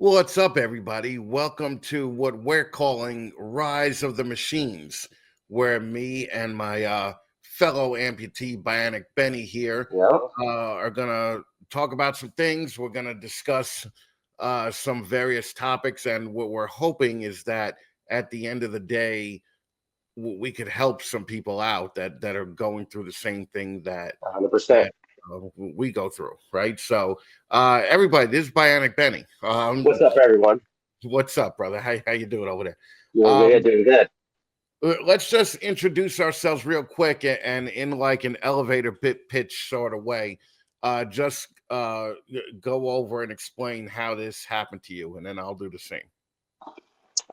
What's up, everybody? Welcome to what we're calling Rise of the Machines, where me and my fellow amputee Bionic Benny here Yeah. are going to talk about some things. We're going to discuss some various topics, and what we're hoping is that at the end of the day, we could help some people out that are going through the same thing that 100%. that we go through, right? So, everybody, this is Bionic Benny. What's up, everyone? What's up, brother? How you doing over there? Doing good, Um, doing good. let's just introduce ourselves real quick and in like an elevator pitch sort of way. Just go over and explain how this happened to you, and then I'll do the same.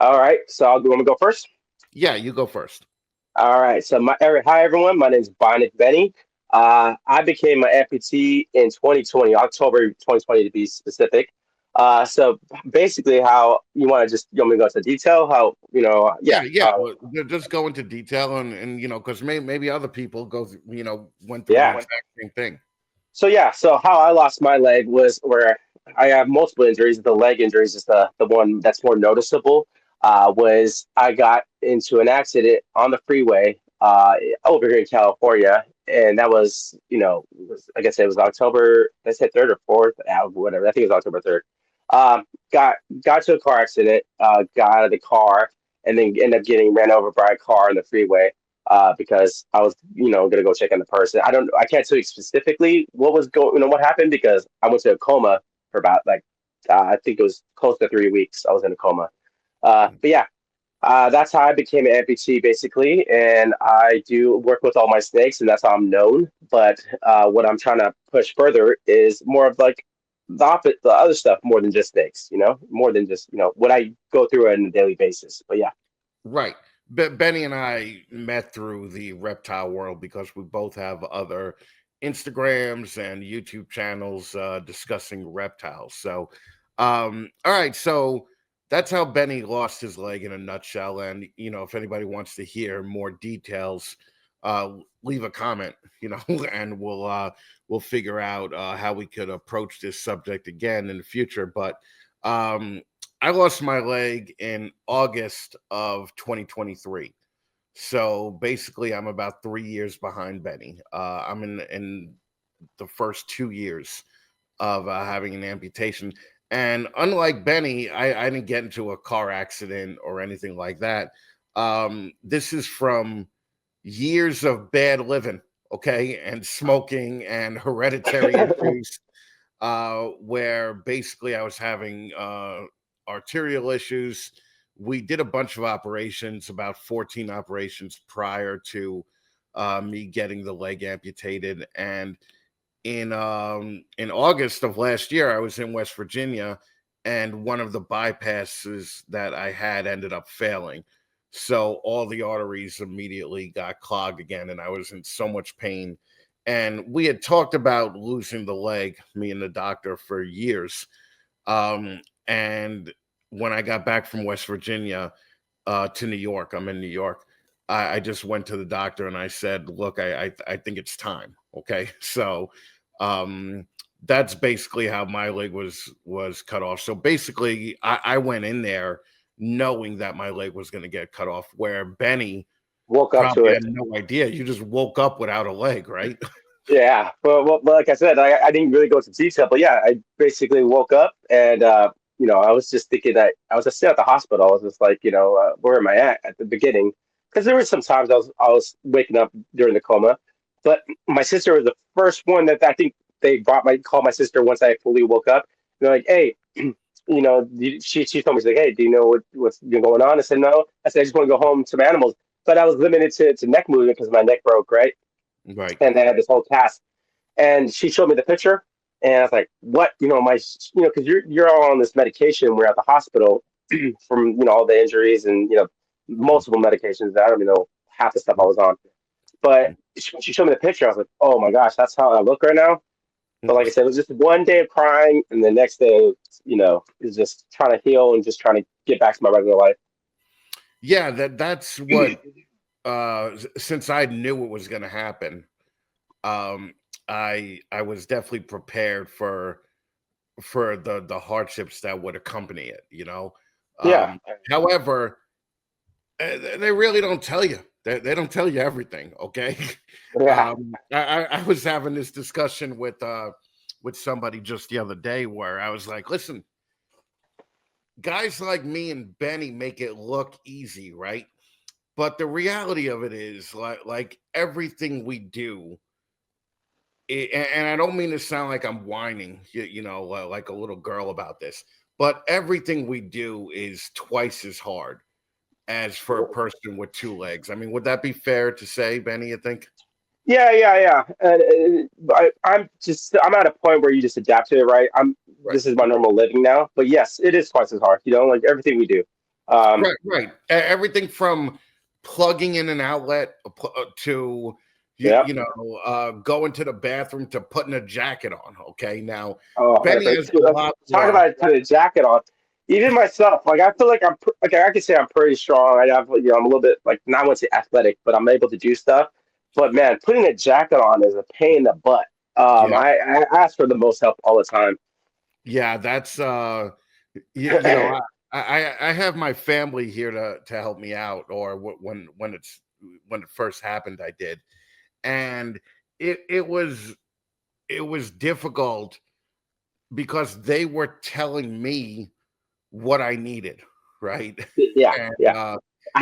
All right, so I'll do. Want me to go first? Yeah, you go first. All right, so hi everyone. My name is Bonet Benny. I became an amputee in 2020, October 2020 to be specific. So basically, how you want me to go into detail? Yeah, yeah. Well, just go into detail and because maybe other people went through the yeah. exact same thing. So how I lost my leg was where I have multiple injuries. The leg injuries is the one that's more noticeable. Was I got into an accident on the freeway over here in California, and that was like I said, it was October. Let's say third or fourth, whatever. I think it was October 3rd. Um, got got to a car accident. Got out of the car, and then ended up getting ran over by a car on the freeway because I was, gonna go check on the person. I can't tell you specifically what was what happened because I went to a coma for about like, I think it was close to 3 weeks. I was in a coma. But yeah, that's how I became an amputee basically, and I do work with all my snakes, and that's how I'm known. But what I'm trying to push further is more of like the other stuff, more than just snakes. More than just what I go through on a daily basis. But yeah. Right. Benny and I met through the reptile world because we both have other Instagrams and YouTube channels discussing reptiles. So, all right. So that's how Benny lost his leg in a nutshell. And, if anybody wants to hear more details, leave a comment, and we'll figure out how we could approach this subject again in the future. But, I lost my leg in August of 2023. So basically, I'm about 3 years behind Benny. I'm in the first 2 years of having an amputation. And unlike Benny, I didn't get into a car accident or anything like that. This is from years of bad living, okay, and smoking and hereditary issues, where basically I was having arterial issues. We did a bunch of operations, about 14 operations prior to me getting the leg amputated. And in August of last year, I was in West Virginia, and one of the bypasses that I had ended up failing. So all the arteries immediately got clogged again, and I was in so much pain. And we had talked about losing the leg, me and the doctor, for years. And when I got back from West Virginia to New York, I'm in New York. I just went to the doctor and I said, "Look, I think it's time." Okay, so um, that's basically how my leg was cut off. So basically, I went in there knowing that my leg was going to get cut off. Where Benny Woke up to probably it. had no idea. You just woke up without a leg, right? Yeah, but like I said, I didn't really go into detail, but yeah, I basically woke up and I was just thinking that I was just sitting at the hospital. I was just like, where am I at the beginning? Because there were some times I was waking up during the coma, but my sister was the first one that I think they called my sister once I fully woke up. They're like, hey, she told me, she's like, hey, do you know what's been going on? I said no. I said I just want to go home to my animals, but I was limited to neck movement because my neck broke, right? Right. And they had this whole cast. And she showed me the picture, and I was like, "What? Because you're all on this medication. We're at the hospital from all the injuries and Mhm. multiple medications that I don't even know half the stuff I was on." But she showed me the picture. I was like, "Oh my gosh, that's how I look right now." But like I said, it was just one day of crying, and the next day, is just trying to heal and just trying to get back to my regular life. Yeah, that's what since I knew it was going to happen, I was definitely prepared for for the hardships that would accompany it, you know. Yeah, However, they really don't tell you. They don't tell you everything. Okay. yeah, I was having this discussion with somebody just the other day where I was like, listen, guys like me and Benny make it look easy, right? But the reality of it is, like everything we do, and I don't mean to sound like I'm whining, like a little girl about this, but everything we do is twice as hard as for a person with two legs. I mean, would that be fair to say, Benny? You think? yeah. And I'm at a point where you just adapt to it, right? Right, This is my normal living now, but yes, it is twice as hard. You know, like everything we do. Um, right. Everything from plugging in an outlet to yeah. going to the bathroom to putting a jacket on. Okay, now Oh, Benny perfect. has a lot Talk more. about putting a jacket on. Even myself, like I feel like okay. I can say I'm pretty strong. I have, I'm a little bit like not want to say athletic, but I'm able to do stuff. But man, putting a jacket on is a pain in the butt. Yeah, I ask for the most help all the time. yeah, that's you know, I have my family here to help me out, or when it first happened, I did, and it was difficult because they were telling me what I needed, right, Yeah, and yeah.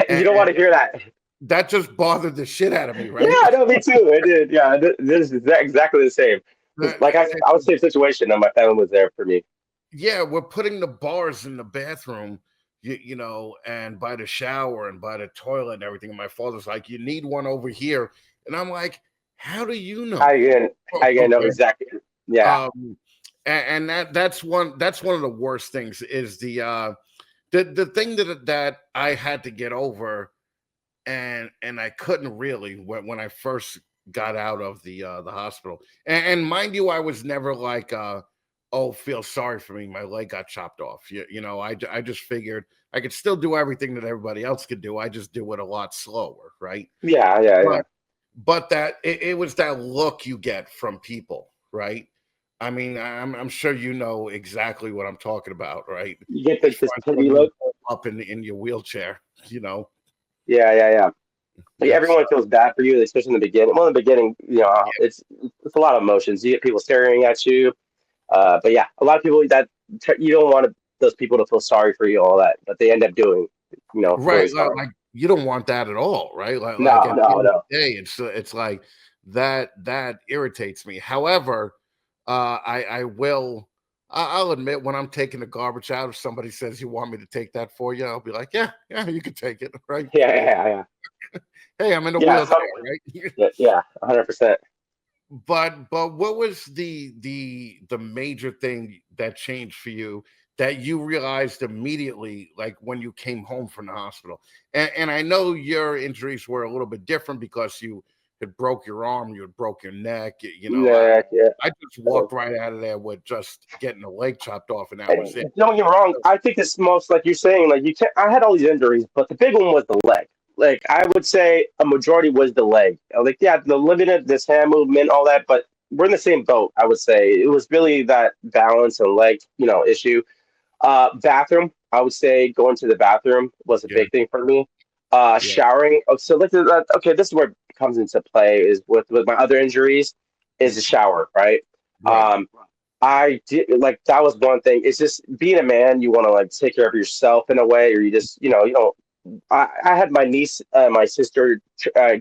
You don't want and to hear that. that just bothered the shit out of me, right? Yeah, no, me too. It did. Yeah, this is exactly the same. Because, That- like I was same situation, and my family was there for me. yeah, we're putting the bars in the bathroom, and by the shower and by the toilet and everything. And my father's like, "You need one over here," and I'm like, "How do you know?" I can, I can know Okay, exactly. Yeah, and that's one of the worst things is the thing that I had to get over, and I couldn't really when I first got out of the hospital. And mind you, I was never like oh, feel sorry for me, my leg got chopped off. I just figured I could still do everything that everybody else could do. I just do it a lot slower, right? yeah. But that it was that look you get from people, right? I mean, I'm sure you know exactly what I'm talking about, right? You get As this far as when pity you look. up in your wheelchair, you know. Yeah. Like That's everyone feels bad for you, especially in the beginning. Well, in the beginning, it's a lot of emotions. You get people staring at you. But yeah, a lot of people you don't want those people to feel sorry for you, all that, but they end up doing, right. feeling sorry. Like you don't want that at all, right? Like No, at the no, end of no. the day, it's like that irritates me. However, I'll admit when I'm taking the garbage out, if somebody says you want me to take that for you, I'll be like, yeah, you can take it, right? Yeah. Hey, I'm in a Yeah, wheelchair, some, right? yeah, 100%. But what was the major thing that changed for you that you realized immediately, like when you came home from the hospital? And I know your injuries were a little bit different because you had broke your arm, you had broke your neck. Yeah, yeah. I just walked right out of there with just getting a leg chopped off, and that was it. And don't get me wrong. I think it's most like you're saying. Like you, can't, I had all these injuries, but the big one was the leg. Like I would say, a majority was the leg. Like yeah, the limited this hand movement, all that, but we're in the same boat. I would say it was really that balance and leg, issue. Bathroom, I would say going to the bathroom was a Yeah, big thing for me. yeah, Showering. Oh, so okay, this is where it comes into play is with my other injuries is the shower, right? right. Um, I did like that was one thing. It's just being a man, you want to like take care of yourself in a way, or you just, you don't. I had my niece, my sister,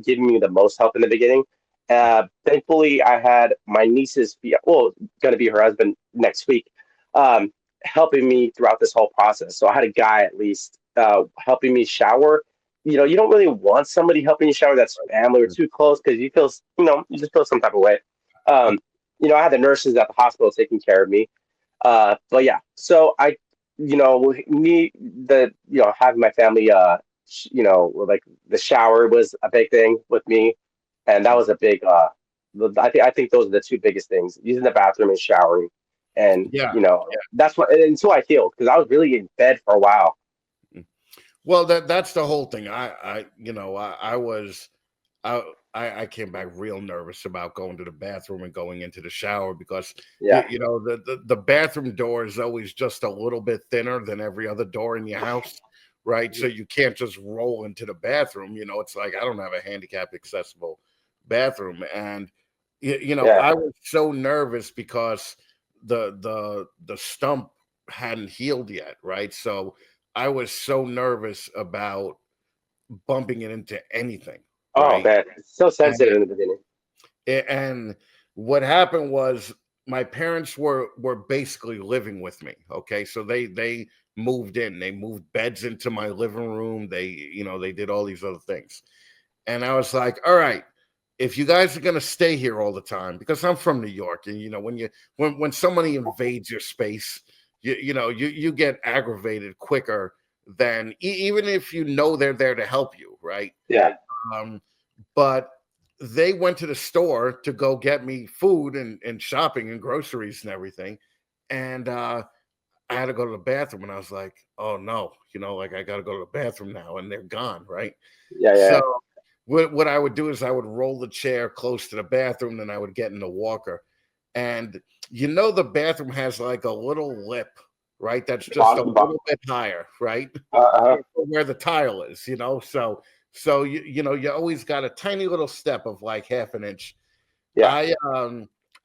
giving me the most help in the beginning. Thankfully, I had my niece's, well, going to be her husband next week, um, helping me throughout this whole process. So I had a guy at least helping me shower. You don't really want somebody helping you shower that's family or too close because you feel, you just feel some type of way. Uh, Um, I had the nurses at the hospital taking care of me. But yeah, so me, having my family, like the shower was a big thing with me, and that was a big. I think those are the two biggest things: using the bathroom and showering, and yeah. that's what until I healed because I was really in bed for a while. Well, that's the whole thing. I was. I came back real nervous about going to the bathroom and going into the shower because Yeah. the bathroom door is always just a little bit thinner than every other door in your house, right? So you can't just roll into the bathroom. It's like I don't have a handicap accessible bathroom, and Yeah. I was so nervous because the stump hadn't healed yet, right? So I was so nervous about bumping it into anything, Oh right? man, it's so And sensitive in the beginning. and what happened was my parents were basically living with me. Okay, so they moved in, they moved beds into my living room. They did all these other things, and I was like, all right. If you guys are gonna stay here all the time, because I'm from New York, and when somebody invades your space, you get aggravated quicker than even if they're there to help you, right? Yeah. Um, but they went to the store to go get me food and shopping and groceries and everything. And I had to go to the bathroom and I was like, oh no, like I got to go to the bathroom now. And they're gone. Right. Yeah. So Yeah. what I would do is I would roll the chair close to the bathroom, then I would get in the walker. And the bathroom has like a little lip, right? That's just a Bottom. little bit higher, right? Uh-huh. Where the tile is, so you always got a tiny little step of like half an inch. Yeah.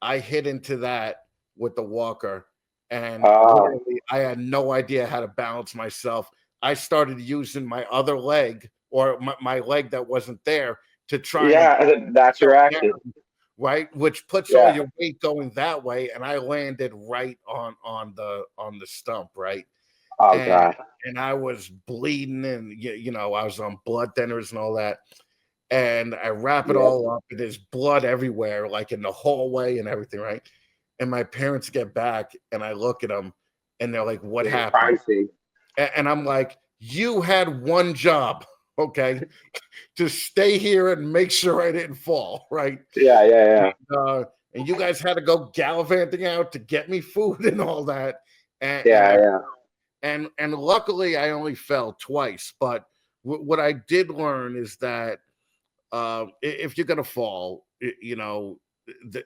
I hit into that with the walker, and Uh, literally I had no idea how to balance myself. I started using my other leg, or my leg that wasn't there, to try and yeah. That's your pull action. down, right? Which puts all Yeah. your weight going that way, and I landed right on the stump, right? Oh and god. and I was bleeding, and I was on blood thinners and all that. And I wrap it Yeah. all up, and there's blood everywhere, like in the hallway and everything, right? And my parents get back, and I look at them, and they're like, "What Yeah. happened?" Crime scene. And I'm like, "You had one job, okay, to stay here and make sure I didn't fall, right? Yeah. Yeah. Yeah. Uh, and you guys had to go gallivanting out to get me food and all that." And Yeah. I Yeah. and luckily I only fell twice. But what I did learn is that if you're gonna fall, the,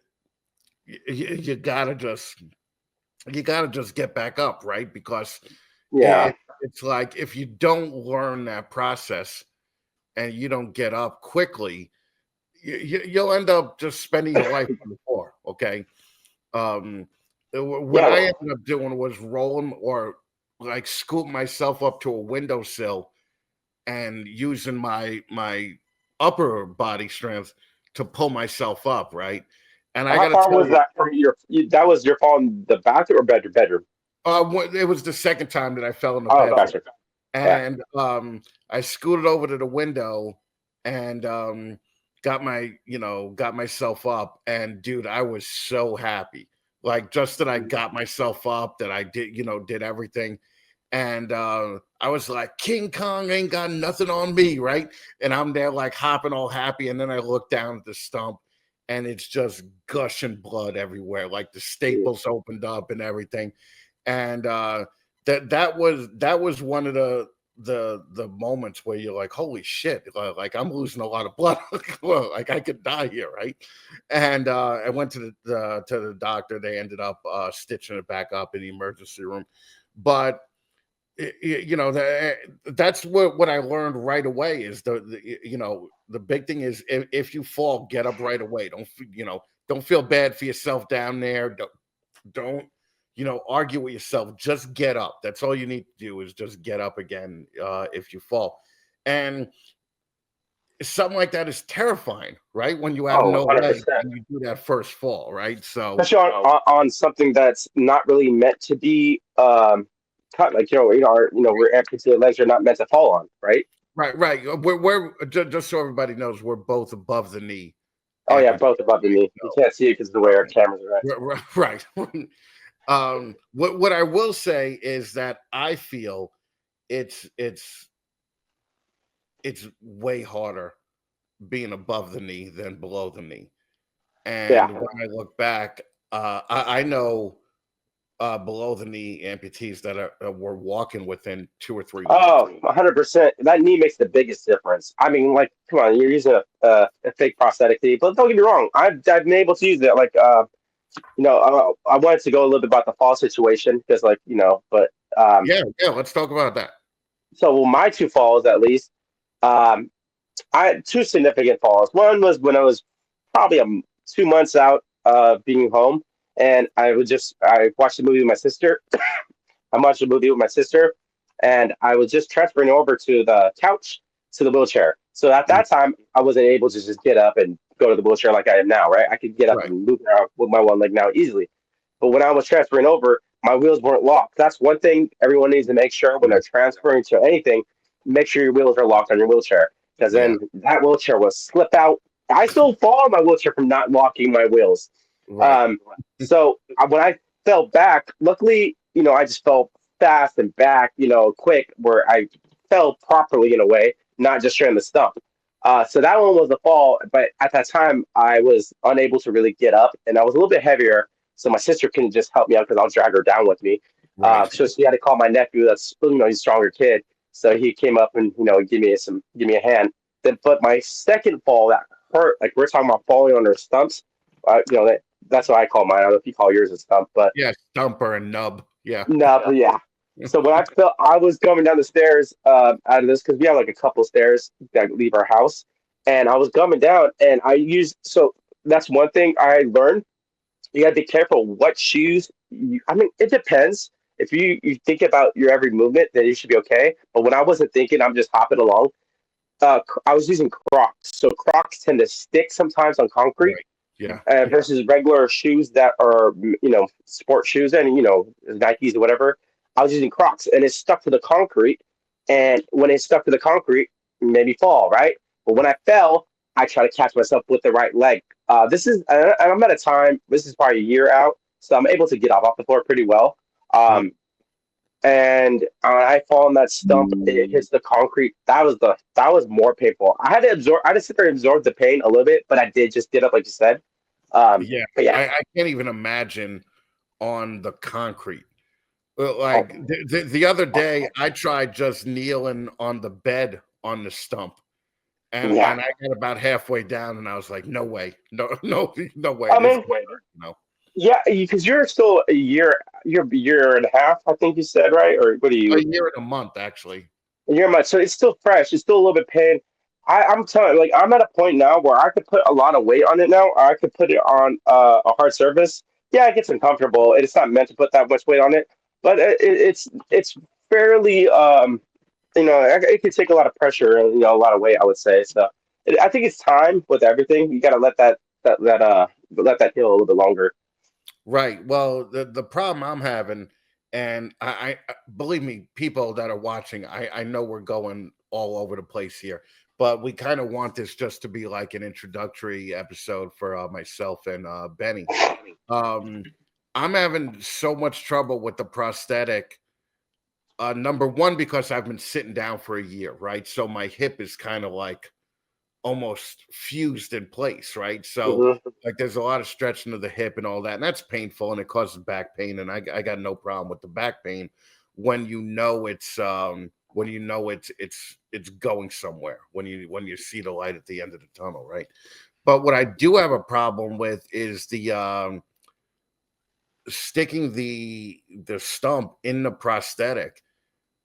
you gotta just get back up, right? Because Yeah. it's like if you don't learn that process and you don't get up quickly, you'll end up just spending your life on the floor. Okay. Um, what Yeah. I ended up doing was rolling or like scoop myself up to a windowsill and using my upper body strength to pull myself up, right? And I How got to far tell was you, that from that was your fall in the bathroom or bedroom? it was the second time that I fell in the Oh, bathroom, gotcha. Yeah. and I scooted over to the window and got myself up, and dude, I was so happy, like just that I got myself up, that I did everything. And I was like, King Kong ain't got nothing on me, right? And I'm there like hopping all happy. And then I look down at the stump and it's just gushing blood everywhere. Like the staples opened up and everything. And that was one of the moments where you're like, holy shit, like I'm losing a lot of blood. Well, like I could die here, right? And I went to the doctor. They ended up stitching it back up in the emergency room. But that's what I learned right away is the big thing is if you fall, get up right away. Don't feel bad for yourself down there. Don't argue with yourself. Just get up. That's all you need to do is just get up again if you fall. And something like that is terrifying, right? When you have Oh, no legs 100%. and you do that first fall, right? So Especially on something that's not really meant to be cut. Like we're amputated legs are not meant to fall on, right? right. Just so everybody knows, we're both above the knee Oh yeah, amputated, both above the right? knee. You can't see it because of the way our cameras are at. Right. What I will say is that I feel it's it's it's way harder being above the knee than below the knee. Yeah. And when I look back, I know below the knee amputees that were walking within 2 or 3 weeks. Oh, 100%. That knee makes the biggest difference. I mean, like, come on, you're using a fake prosthetic knee, but don't get me wrong. I've been able to use it. Like, I wanted to go a little bit about the fall situation because, like, but Yeah, yeah. Let's talk about that. so well, my two falls at least. Um, I had two significant falls. One was when I was probably 2 months out of being home, and I watched a movie with my sister. I watched a movie with my sister, and I was just transferring over to the couch to the wheelchair. So at Mm, that time, I wasn't able to just get up and go to the wheelchair like I am now, right? I could get up right. and move around with my one leg now easily. But when I was transferring over, my wheels weren't locked. That's one thing everyone needs to make sure when Yeah. they're transferring to anything. Make sure your wheels are locked on your wheelchair, because Yeah. then that wheelchair will slip out. I still fall on my wheelchair from not locking my wheels. Right. Um, when I fell back, luckily, I just fell fast and back, quick, where I fell properly in a way, not just sharing the stump. So that one was a fall, but at that time I was unable to really get up, and I was a little bit heavier, so my sister couldn't just help me out because I'll drag her down with me. Right. So she had to call my nephew. That's he's a stronger kid, so he came up and give me a hand. Then, but my second fall that hurt, like we're talking about falling on her stumps. That's what I call mine. I don't know if you call yours a stump, but Yeah. Stumper and nub. Yeah. no, but yeah. So when I felt I was coming down the stairs out of this because we have like a couple stairs that leave our house, and I was coming down, and I used so that's one thing I learned. You gotta be careful what shoes. I mean, it depends. If you think about your every movement, then you should be okay. But when I wasn't thinking, I'm just hopping along. I was using Crocs, so Crocs tend to stick sometimes on concrete Right. Yeah. versus regular shoes that are sport shoes and Nikes or whatever. I was using Crocs and it stuck to the concrete, and when it stuck to the concrete, it made me fall, right. But when I fell, I try to catch myself with the right leg. I'm at a time, this is probably a year out, so I'm able to get off the floor pretty well. Yeah. Um, and I fall on that stump. It hits the concrete. That was more painful. I had to sit there and absorb the pain a little bit, but I did just get up, like you said. Yeah. But yeah. I can't even imagine on the concrete. Well, Oh, like the other day, I tried just kneeling on the bed on the stump, and yeah. I got about halfway down, and I was like, "No way, no, no, no way, I this mean, can't work," you know. yeah, because you're still you're a year and a half, I think you said, right? Or what are A you? year and a month, actually. A year and a month. So it's still fresh. It's still a little bit pain. I'm telling you, like I'm at a point now where I could put a lot of weight on it now. Or I could put it on a hard surface. Yeah, it gets uncomfortable. It's not meant to put that much weight on it, but it's fairly it can take a lot of pressure and a lot of weight, I would say. So I think it's time with everything. You got to let that heal a little bit longer. Right. Well, the problem I'm having, and believe me, people that are watching, I know we're going all over the place here, but we kind of want this just to be like an introductory episode for myself and Benny. Um, I'm having so much trouble with the prosthetic. Number one, because I've been sitting down for a year, right? So my hip is kind of like almost fused in place, right? So Hmm. like there's a lot of stretching of the hip and all that, and that's painful and it causes back pain. And I got no problem with the back pain when it's going somewhere, when you see the light at the end of the tunnel, right? But what I do have a problem with is the sticking the stump in the prosthetic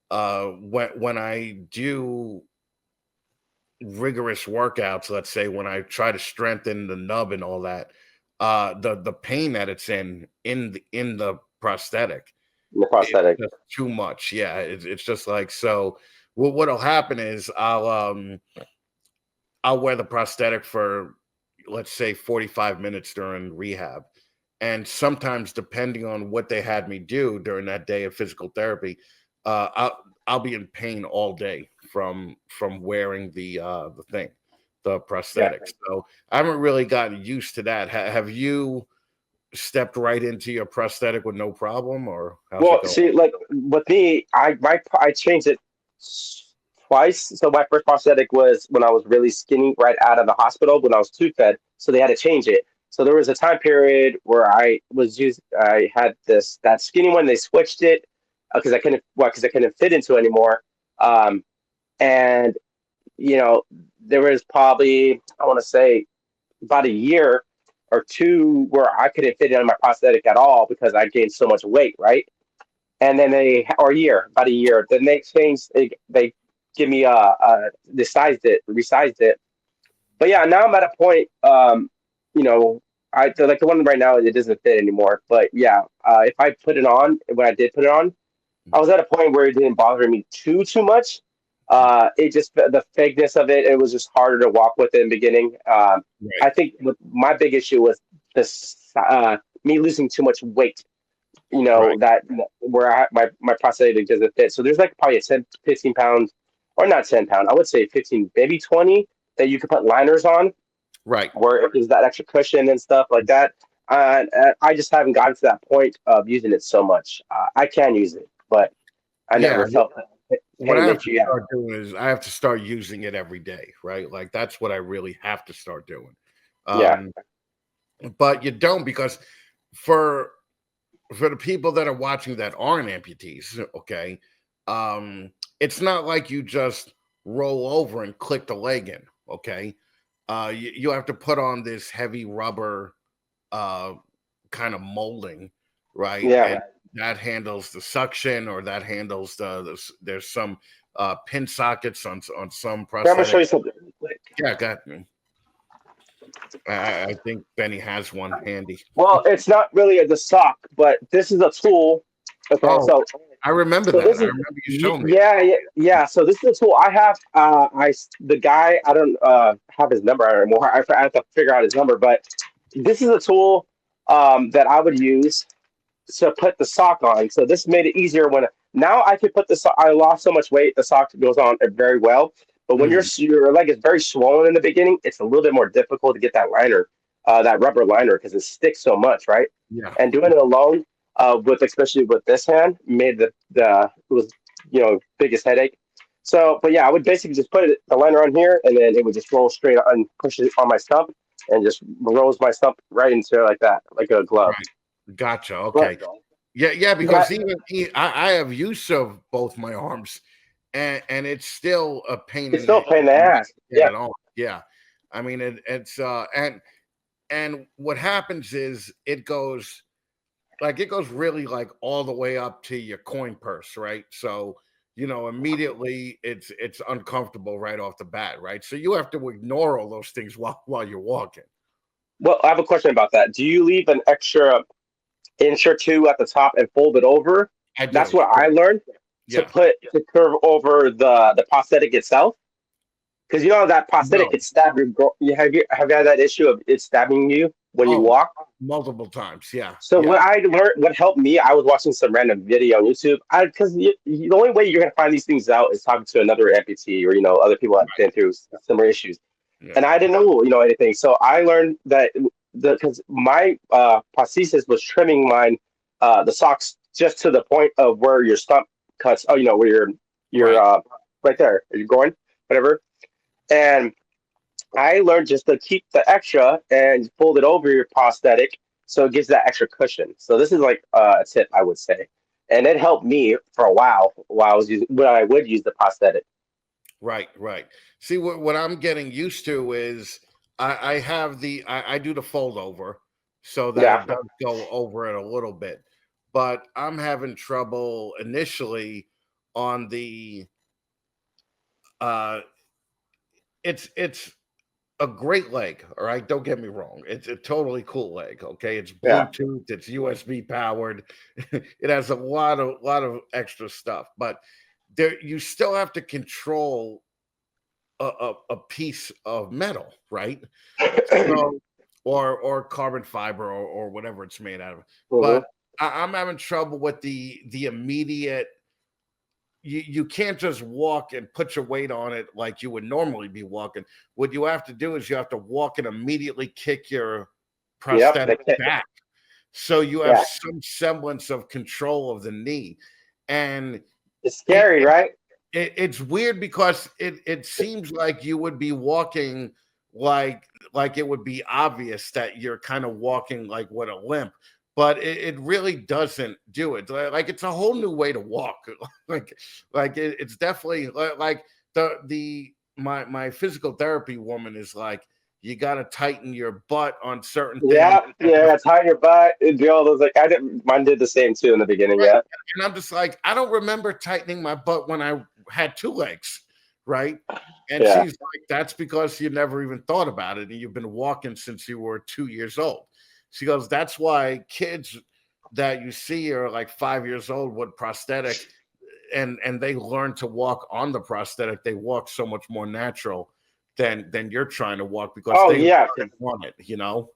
when I do rigorous workouts, let's say when I try to strengthen the nub and all that, the pain that it's in the prosthetic, The it's prosthetic. just too much. Yeah, it's just like so. What'll happen is I'll wear the prosthetic for, let's say, 45 minutes during rehab. And sometimes, depending on what they had me do during that day of physical therapy, I'll be in pain all day from wearing the thing, the Yeah. prosthetic. So I haven't really gotten used to that. Have you stepped right into your prosthetic with no problem, or how's it Well, going? see, like with me, I changed it twice. So my first prosthetic was when I was really skinny, right out of the hospital when I was tooth fed. So they had to change it. So there was a time period where I had that skinny one. They switched it because I couldn't fit into it anymore. Um, and there was probably, I want to say, about a year or two where I couldn't fit in my prosthetic at all because I gained so much weight, right? And then or a year, about a year. Then they changed. They give me resized it. But yeah, now I'm at a point. You know, like the one right now, it doesn't fit anymore. But yeah, if I put it on, when I did put it on, I was at a point where it didn't bother me too much. It just the fakeness of it. It was just harder to walk with in the beginning. Right. I think my big issue was this me losing too much weight. Right. That where my prosthetic doesn't fit. So there's like probably a 10, 15 pounds, or not 10 pound. I would say 15, maybe 20 that you could put liners on, Right. where there's that extra cushion and stuff like that. I just haven't gotten to that point of using it so much. I can use it, but I Yeah. never felt the What I pain have that to you have. start doing is I have to start using it every day, right? Like that's what I really have to start doing. Yeah, Um, but you don't, because for the people that are watching that aren't amputees, okay, it's not like you just roll over and click the leg in, okay. You have to put on this heavy rubber uh kind of molding, right? yeah. And that handles the suction, or that handles there's some pin sockets on some Here, I'm gonna show prosthetic. you something really quick. Yeah, got I think Benny has one handy. Well, it's not really the sock, but this is a tool. Okay, Oh, so I remember so that. this I is remember you showing me that. yeah, yeah, yeah. So this is a tool I have. The guy, I don't have his number anymore. I have to figure out his number, but this is a tool that I would use to put the sock on. So this made it easier when now I could put the sock. I lost so much weight, the sock goes on very well. But when Mhm. your leg is very swollen in the beginning, it's a little bit more difficult to get that liner, that rubber liner, because it sticks so much, right? Yeah. And doing it alone, with especially with this hand, made the it was biggest headache. So, but yeah, I would basically just put the liner on here, and then it would just roll straight on, push it on my stump, and just rolls my stump right into like that, like a glove. Right. Gotcha. But Okay. Yeah, yeah, that because I have use of both my arms, and it's still a pain it's in still a pain in the the neck ass. to get Yeah. it on. Yeah. I mean it's and what happens is it goes really like all the way up to your coin purse, right? So, immediately it's uncomfortable right off the bat, right? So you have to ignore all those things while you're walking. Well, I have a question about that. Do you leave an extra inch or two at the top and fold it over? I That's do. what I learned, Yeah. to curve over the prosthetic itself. Because that prosthetic No. could stab you have you had that issue of it stabbing you when you Oh, walk? multiple times. Yeah. So Yeah. what I learned, what helped me, I was watching some random video on YouTube. Because the only way you're gonna find these things out is talking to another amputee, or other people that have been through similar issues. Yeah. And I didn't know anything. So I learned that because my prosthesis was trimming the socks just to the point of where your stump cuts. Oh, where your Right. right there, you're going, whatever. And I learned just to keep the extra and fold it over your prosthetic, so it gives that extra cushion. So this is like a tip, I would say, and it helped me for a while I was using when I would use the prosthetic. Right. Right. See, what I'm getting used to is I have I do the fold over, so that Yeah, it does go over it a little bit, but I'm having trouble initially on the uh it's a great leg, all right? Don't get me wrong. It's a totally cool leg, okay? It's yeah. Bluetooth, it's USB powered. It has a lot of extra stuff, but there you still have to control a piece of metal, right? So or carbon fiber, or whatever it's made out of. Hmm. But I'm having trouble with the immediate. You can't just walk and put your weight on it like you would normally be walking. What you have to do is you have to walk and immediately kick your Yep. prosthetic back, so you have Yeah. some semblance of control of the knee. And It's it, scary, right? it's weird because it seems like you would be walking like it would be obvious that you're kind of walking like with a limp, but it really doesn't do it. Like it's a whole new way to walk. like it's definitely like the my physical therapy woman is like, you got to tighten your butt on certain things. Yeah, yeah, tie your butt and do all those. Like I did, mine did the same too in the beginning. Right. Yeah, And I'm just like, I don't remember tightening my butt when I had two legs, right? And yeah. she's like, that's because you never even thought about it and you've been walking since you were 2 years old. She goes, that's why kids that you see are like 5 years old with prosthetic, and they learn to walk on the prosthetic. They walk so much more natural than you're trying to walk because Oh they learn yeah, on it, you know?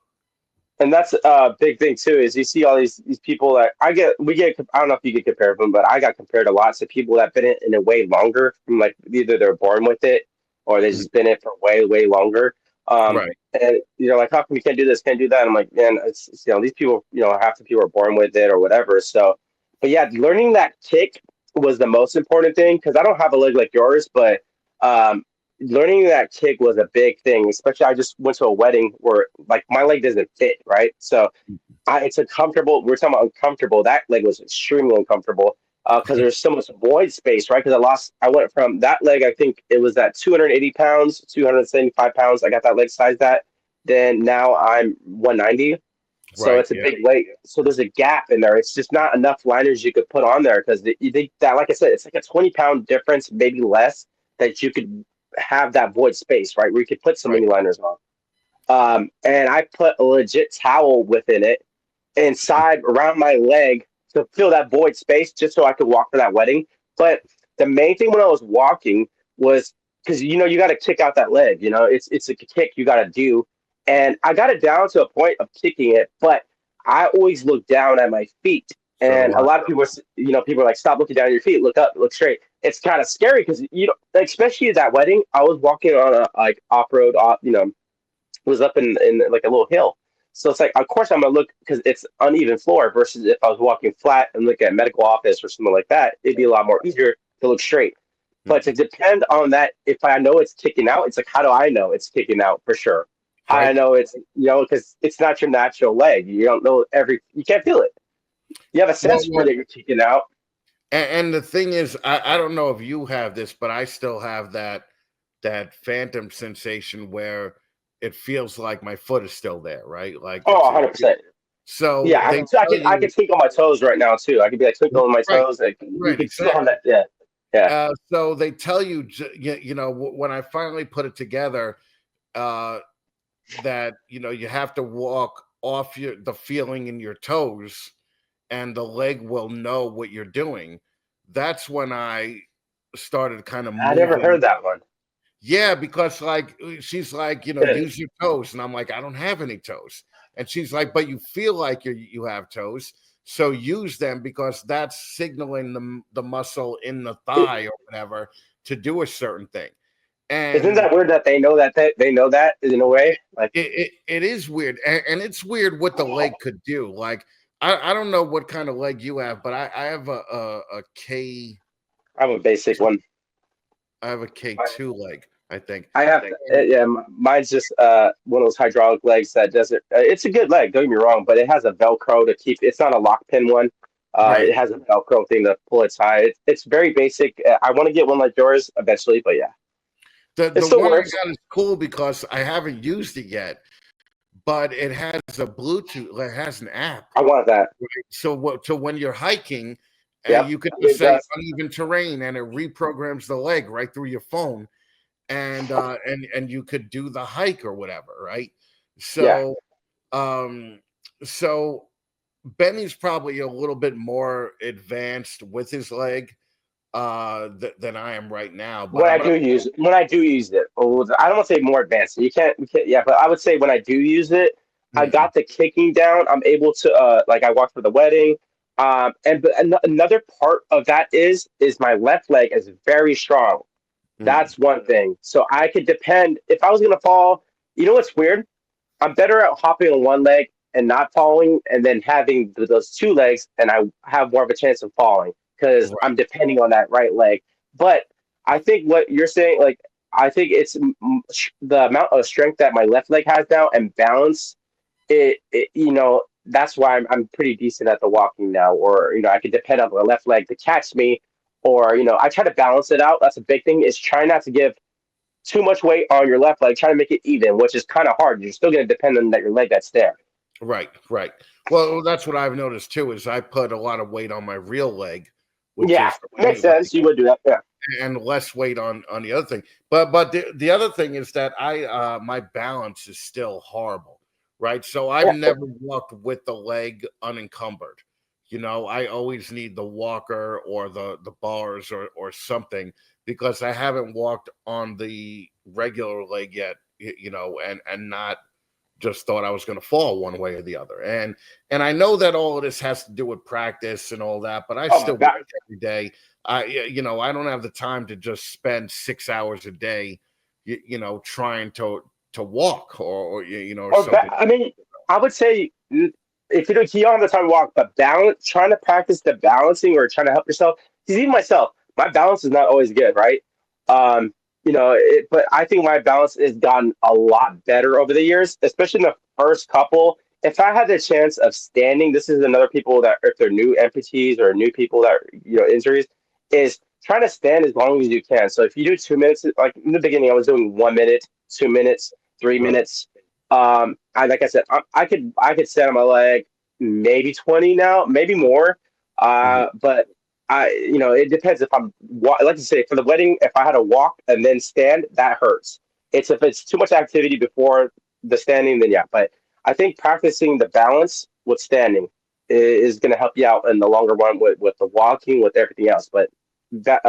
and that's a big thing too. Is you see all these people that we get. I don't know if you get compared them, but I got compared a lot to people that been in it way longer. From like either they're born with it or they just been in it for way longer. Right. And like how come you can't do this, can't do that? I'm like, man, it's these people, half the people are born with it or whatever. So, but yeah, learning that kick was the most important thing because I don't have a leg like yours, but um, learning that kick was a big thing. Especially, I just went to a wedding where like my leg doesn't fit, right? So it's uncomfortable. We're talking about uncomfortable. That leg was extremely uncomfortable because there's so much void space, right? Because I went from that leg. I think it was at 280 pounds, 275 pounds. I got that leg size that. Then now I'm 190. So Right. it's a Yeah. big weight. So there's a gap in there. It's just not enough liners you could put on there because that, like I said, it's like a 20-pound difference, maybe less, that you could have that void space, right? Where you could put so Right. many liners on. And I put a legit towel within it inside around my leg to fill that void space just so I could walk for that wedding. But the main thing when I was walking was because you got to kick out that leg. It's a kick you got to do, and I got it down to a point of kicking it, but I always look down at my feet. So do And a I. lot of people, people are like, stop looking down at your feet, look up, look straight. It's kind of scary because like, especially at that wedding, I was walking on a like off road, was up in like a little hill. So it's like, of course, I'm gonna look because it's uneven floor versus if I was walking flat and look at medical office or something like that, it'd be a lot more easier to look straight. But to Mhm. depend on that, if I know it's kicking out, it's like, how do I know it's kicking out for sure? How I Right. know it's, because it's not your natural leg. You don't know you can't feel it. You have a Well, sense for well, that you're kicking out. and the thing is, I don't know if you have this, but I still have that phantom sensation where it feels like my foot is still there, right? Like Oh, it's 100%. so Yeah, they I tell can I you. can twinkle my toes right now too. I could be like twinkling my Right, toes. Like you right, can feel on exactly. that. Yeah, yeah. So they tell you, when I finally put it together, uh, that you have to walk off the feeling in your toes, and the leg will know what you're doing. That's when I started kind of I never moving. heard that one. Yeah, because like she's like, Yeah. use your toes, and I'm like, I don't have any toes, and she's like, but you feel like you have toes, so use them because that's signaling the muscle in the thigh or whatever to do a certain thing. Isn't And that weird that they know that in a way? Like it is weird, and it's weird what the leg could do. Like I don't know what kind of leg you have, but I have a K. I'm a basic one. I have a K2 leg, I think. I have And yeah. Mine's just one of those hydraulic legs that doesn't. It's a good leg. Don't get me wrong, but it has a Velcro to keep. It's not a lock pin one. right. It has a Velcro thing to pull it tight. It's very basic. I want to get one like yours eventually, but yeah, it The still one I works. got is cool because I haven't used it yet, but it has a Bluetooth. It has an app. I want that. Right? So when you're hiking, Yep, you could just it say does. uneven terrain, and it reprograms the leg right through your phone, and you could do the hike or whatever, right? Yeah. So um, so Benny's probably a little bit more advanced with his leg than I am right now, When I do use it, I don't want to say more advanced. We can't, yeah, but I would say when I do use it, I mm-mm, got the kicking down. I'm able to, like I walked for the wedding. And but another part of that is my left leg is very strong. mm, That's one thing. So I could depend if I was gonna fall. You know what's weird? I'm better at hopping on one leg and not falling, and then having those two legs, and I have more of a chance of falling because right. I'm depending on that right leg. But I think what you're saying, like I think it's the amount of strength that my left leg has now and balance. That's why I'm pretty decent at the walking now, or I can depend on my left leg to catch me, or I try to balance it out. That's a big thing, is try not to give too much weight on your left leg. Try to make it even, which is kind of hard. You're still going to depend on your leg that's there. Right, right. Well, that's what I've noticed too. Is I put a lot of weight on my real leg, which Yeah, is the makes right leg, sense. You would do that. Yeah. and less weight on the other thing. But the other thing is that my balance is still horrible, right? So I've Yeah. never walked with the leg unencumbered. I always need the walker or the bars or something, because I haven't walked on the regular leg yet, and not just thought I was going to fall one way or the other. And I know that all of this has to do with practice and all that, but I Oh my still God. work every day. I don't have the time to just spend 6 hours a day, trying to walk or something. I mean, I would say, if you don't have the time to walk, but trying to practice the balancing or trying to help yourself. Because even myself, my balance is not always good, right? But I think my balance has gotten a lot better over the years, especially in the first couple. If I had the chance of standing, this is another people that, if they're new amputees or new people that injuries, is trying to stand as long as you can. So if you do 2 minutes, like in the beginning, I was doing 1 minute, 2 minutes, three Right. minutes. Like I said, I could stand on my leg maybe 20 now, maybe more. Mhm. But it depends if like you say, for the wedding, if I had to walk and then stand, that hurts. It's if it's too much activity before the standing, then yeah. But I think practicing the balance with standing is going to help you out in the longer run with the walking, with everything else. But that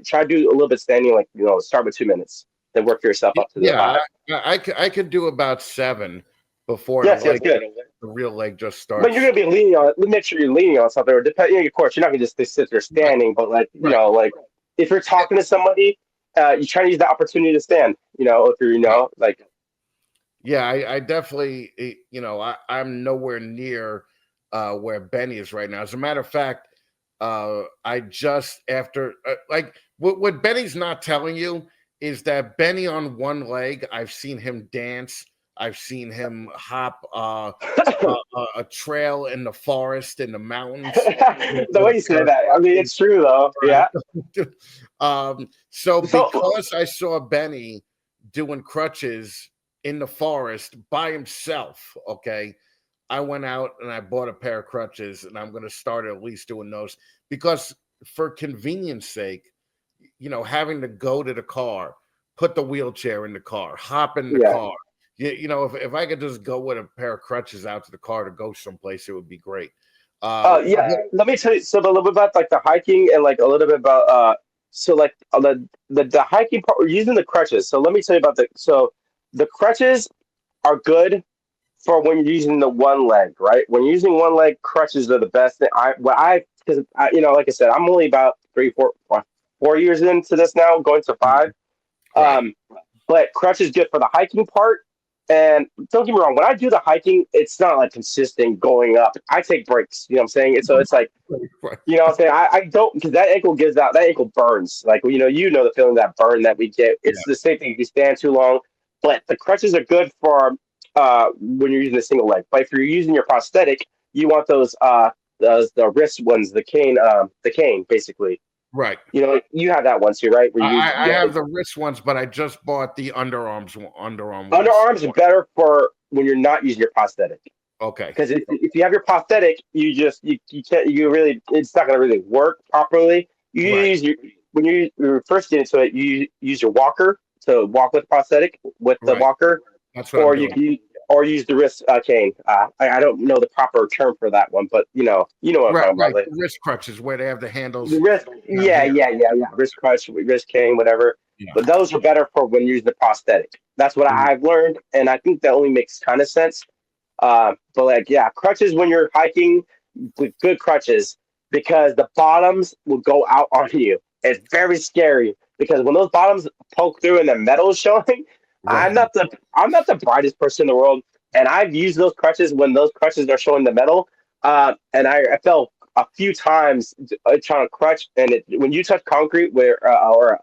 try to do a little bit standing, like start with 2 minutes, then work yourself up to the Yeah, 5. I could do about 7 before Yes, yes, good. the real leg just But you're starts. gonna be leaning on. Make sure you're leaning on something, or depend. Of course, you're not gonna just sit there Right, standing. But like right, like if you're talking to somebody, you try to use the opportunity to stand. If you're right. like. Yeah, I definitely, I'm nowhere near where Benny is right now. As a matter of fact, I just after like what Benny's not telling you is that Benny on one leg, I've seen him dance. I've seen him hop a trail in the forest, in the mountains The with way a you pair say of that, I mean, crutches. it's true though. Right. Yeah. So So because I saw Benny doing crutches in the forest by himself, okay, I went out and I bought a pair of crutches, and I'm going to start at least doing those, because for convenience sake, having to go to the car, put the wheelchair in the car, hop in the yeah. car. If I could just go with a pair of crutches out to the car to go someplace, it would be great. Yeah. But Let me tell you so a little bit about like the hiking and like a little bit about so like the hiking part. We're using the crutches. So let me tell you about the crutches are good for when you're using the one leg, right? When you're using one leg, crutches are the best thing. Because like I said, I'm only about 4 years into this now, going to 5. right, Um, but crutch is good for the hiking part. And don't get me wrong, when I do the hiking, it's not like consistent going up. I take breaks. You know what I'm saying? It's like, right, you know what I'm saying? I don't, because that ankle burns. Like, the feeling, that burn that we get. yeah, It's the same thing if you stand too long. But the crutches are good for when you're using a single leg. But if you're using your prosthetic, you want those the wrist ones, the cane, basically. right. You have that one too, right? Where I have the wrist ones, but I just bought the underarm ones. underarms are better for when you're not using your prosthetic. Okay, Because if you have your prosthetic, you can't it's not going to really work properly. You right, use your when you first get into it, you use your walker to walk with prosthetic with the right. walker, That's what I'm or you doing. can or use the wrist cane. I don't know the proper term for that one, but you know what I'm Right, talking about. right. Like The wrist crutches where they have the the handles wrist, down yeah, here. yeah, yeah, yeah. Wrist crutch, wrist cane, whatever. Yeah. But those are better for when using the prosthetic. That's what Mhm. I've learned, and I think that only makes kind of sense. But like, yeah, crutches when you're hiking with good crutches, because the bottoms will go out on you. It's very scary because when those bottoms poke through and the metal is showing, I'm Right. not the I'm not the brightest person in the world, and I've used those crutches when those crutches are showing the metal. And I fell a few times trying to crutch, and when you touch concrete where or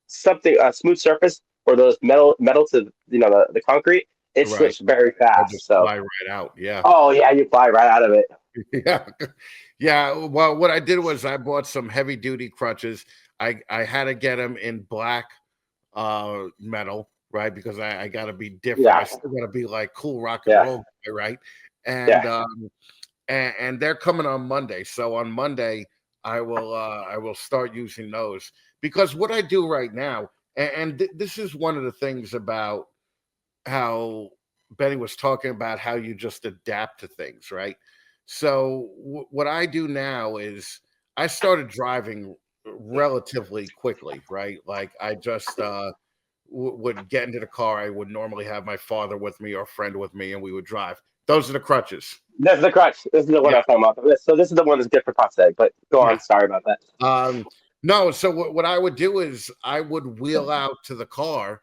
something a smooth surface or those metal to the concrete, it Right. switched very They'll fast. just So, fly right out. Yeah. oh yeah, you fly right out of it. Yeah. Yeah. Well, what I did was I bought some heavy duty crutches. I had to get them in black metal, right? Because I gotta be different. I Yeah, still gotta be like cool rock and yeah, roll guy, right? And yeah. and they're coming on Monday. So on Monday, I will start using those because what I do right now, this is one of the things about how Benny was talking about how you just adapt to things, right? So what I do now is I started driving relatively quickly, right? Like I just would get into the car. I would normally have my father with me or a friend with me, and we would drive. Those are the crutches. This is the crutch. This is the one Yeah, I'm talking about. So this is the one that's good for prosthetic. But go yeah. on. Sorry about that. No, so what I would do is I would wheel out to the car.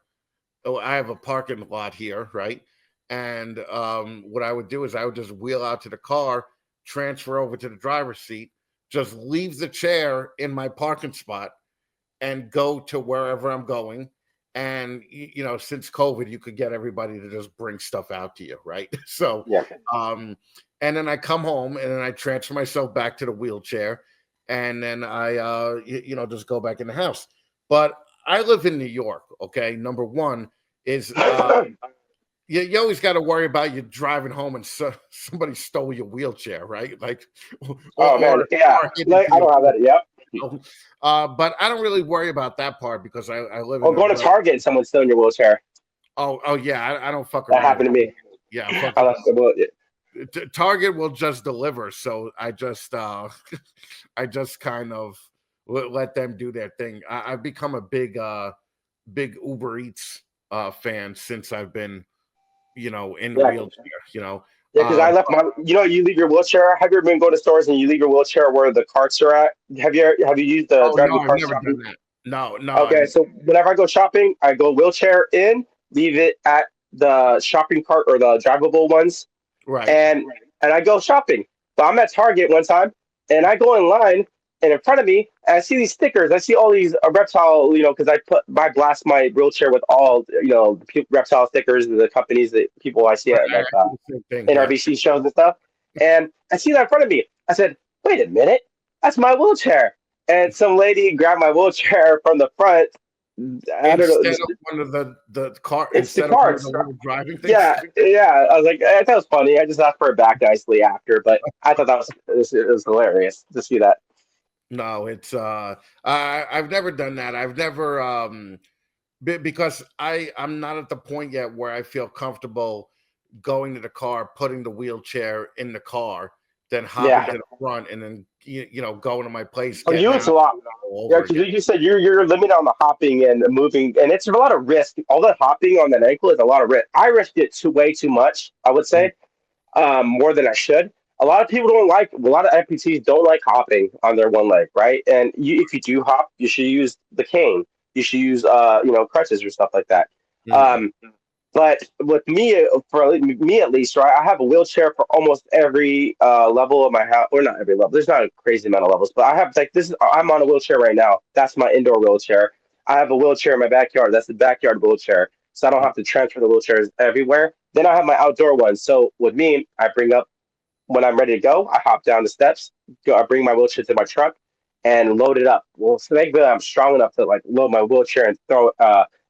Oh, I have a parking lot here, right? And what I would do is I would just wheel out to the car, transfer over to the driver's seat, just leave the chair in my parking spot, and go to wherever I'm going. And since COVID, you could get everybody to just bring stuff out to you, right? So, Yeah. um, and then I come home and then I transfer myself back to the wheelchair, and then I, just go back in the house. But I live in New York. Okay, number one is you always got to worry about you driving home and somebody stole your wheelchair, right? Like, Oh man, yeah. or hit Like into I your don't have that. Yep. know? But I don't really worry about that part because I live Or in a going to very Target and someone's still in your wheelchair. oh yeah, I don't fuck That around happened with to me. yeah, fuck I left the well, Target will just deliver, so I just I just kind of let them do their thing. I've become a big Uber Eats fan since I've been in the yeah. wheelchair. You know, Yeah, because I left my. You leave your wheelchair. Have you ever been going to stores and you leave your wheelchair where the carts are at? Have you used the oh no, driving I've cart never done shopping? that. No, no, Okay, so whenever I go shopping, I go wheelchair in, leave it at the shopping cart or the drivable ones, right. and and I go shopping. So I'm at Target one time, and I go in line, and in front of me, and I see these stickers. I see all these reptile, because I blast my wheelchair with all reptile stickers, the companies that people I see Right, at I like do the same thing. Yeah. NRBC shows and stuff. And I see that in front of me. I said, wait a minute, that's my wheelchair. And some lady grabbed my wheelchair from the front. I don't know. Instead of one of the car, It's the instead of one of carts. the little driving things. Yeah, yeah. I was like, I thought it was funny. I just asked for it back nicely after, but I thought it was hilarious to see that. No, it's I've never done that. I've never because I'm not at the point yet where I feel comfortable going to the car, putting the wheelchair in the car, then hopping Yeah. to the front, and then going to my place, For getting you, it's out a lot. all Yeah, over because again. you said you're limited on the hopping and moving, and it's a lot of risk. All that hopping on that ankle is a lot of risk. I risked it way too much, I would Mm, say, more than I should. A lot of people don't like. A lot of amputees don't like hopping on their one leg, right? And if you do hop, you should use the cane. You should use crutches or stuff like that. mm. Um, but with me, for me at least, right, I have a wheelchair for almost every level of my house, or not every level. There's not a crazy amount of levels, but I have like this. I'm on a wheelchair right now. That's my indoor wheelchair. I have a wheelchair in my backyard. That's the backyard wheelchair, so I don't have to transfer the wheelchairs everywhere. Then I have my outdoor one. So with me, I bring up when I'm ready to go. I hop down the steps. I bring my wheelchair to my truck and load it up. Well, so thankfully I'm strong enough to like load my wheelchair and throw.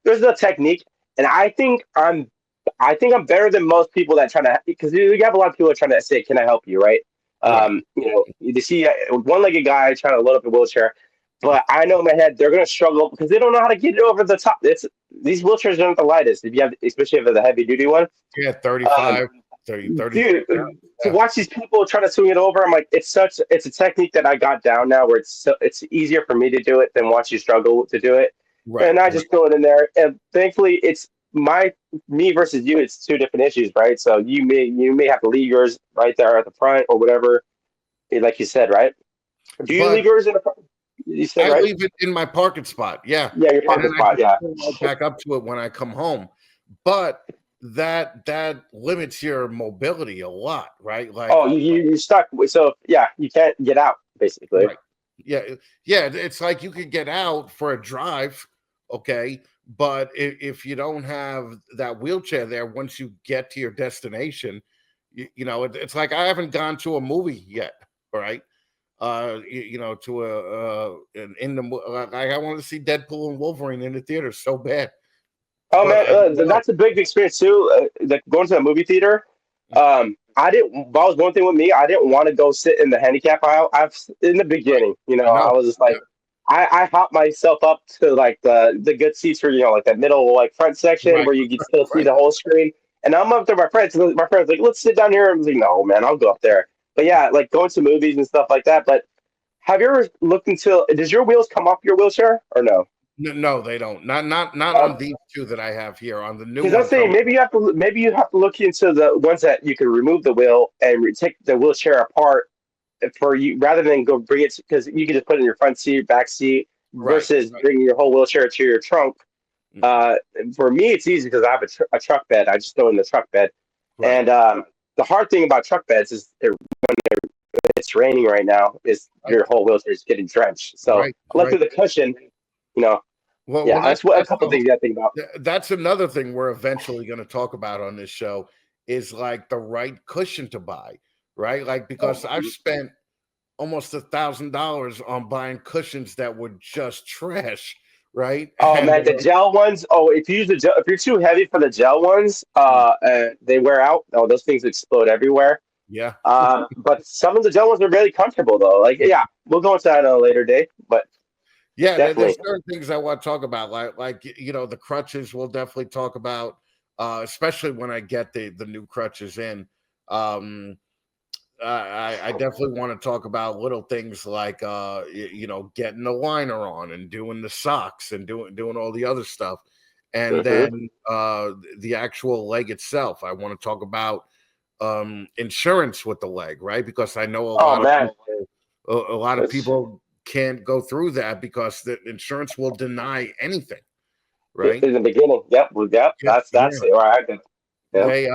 There's the technique, and I think I'm better than most people that try to because you have a lot of people that trying to say, "Can I help you?" Right? Right. You see a one-legged guy trying to load up a wheelchair, but I know in my head they're gonna struggle because they don't know how to get it over the top. It's these wheelchairs aren't the lightest. If you have, especially if it's a heavy duty one, Yeah, um, 35, 30, 30. dude, Yeah, to yeah. watch these people try to swing it over, I'm like, it's a technique that I got down now where it's easier for me to do it than watch you struggle to do it, Right, and I right. just throw it in there. And thankfully, it's my me versus you. It's two different issues, right? So you may have to leave yours right there at the front or whatever, like you said, right? Do you leave But yours in the front? You said I right? leave it in my parking spot. Yeah. Yeah, your And parking then I spot. just Yeah. pull right back up to it when I come home. But that limits your mobility a lot, right? Like, Oh, you're stuck. So yeah, you can't get out basically. right. Yeah. Yeah. It's like you could get out for a drive okay? But if you don't have that wheelchair there, once you get to your destination, it's like I haven't gone to a movie yet, all right? To in the like I want to see Deadpool and Wolverine in the theater so bad, Oh but man, I don't know. that's a big experience too. Like going to a movie theater. I didn't. That was one thing with me. I didn't want to go sit in the handicap aisle. I've in the Right. beginning, I I know. was just like, I hopped myself up to like the good seats for like that middle like front section Right, where you can still see right. the whole screen. And I'm up there, my friends. My friends like, let's sit down here. I was like, no, man, I'll go up there. But yeah, like going to movies and stuff like that. But have you ever looked into? Does your wheels come off your wheelchair or no? No, no, they don't. Not on these two that I have here. On the new Because I'm one saying comes. maybe you have to look into the ones that you can remove the wheel and take the wheelchair apart for you rather than go bring it because you can just put it in your front seat, back seat Right, versus right. bringing your whole wheelchair to your trunk. Mhm. Uh, for me, it's easy because I have a truck bed. I just throw it in the truck bed, Right, and the hard thing about truck beds is it's raining right now. Is right, your whole wheelchair is getting drenched. So right, I like right. the cushion. You know, Well, yeah, that's that's what a that's couple things you got to think about. that's another thing we're eventually going to talk about on this show is like the right cushion to buy, right? Like because I've spent almost $1,000 on buying cushions that were just trash, right? Oh And man, the gel ones. Oh, if you use the gel, if you're too heavy for the gel ones, they wear out. Oh, those things explode everywhere. yeah, But some of the gel ones are really comfortable though. Like, yeah, we'll go into that at a later date. But yeah. There's definitely, certain things I want to talk about, the crutches. We'll definitely talk about, especially when I get the new crutches in. Um, I definitely want to talk about little things like getting the liner on and doing the socks and doing all the other stuff, and hmm. then the actual leg itself. I want to talk about insurance with the leg, right? Because I know Oh man, a lot of it's people can't go through that because the insurance will deny anything, right? in the beginning. Yep, yep. Yeah, That's yeah. it. All right. Yep. They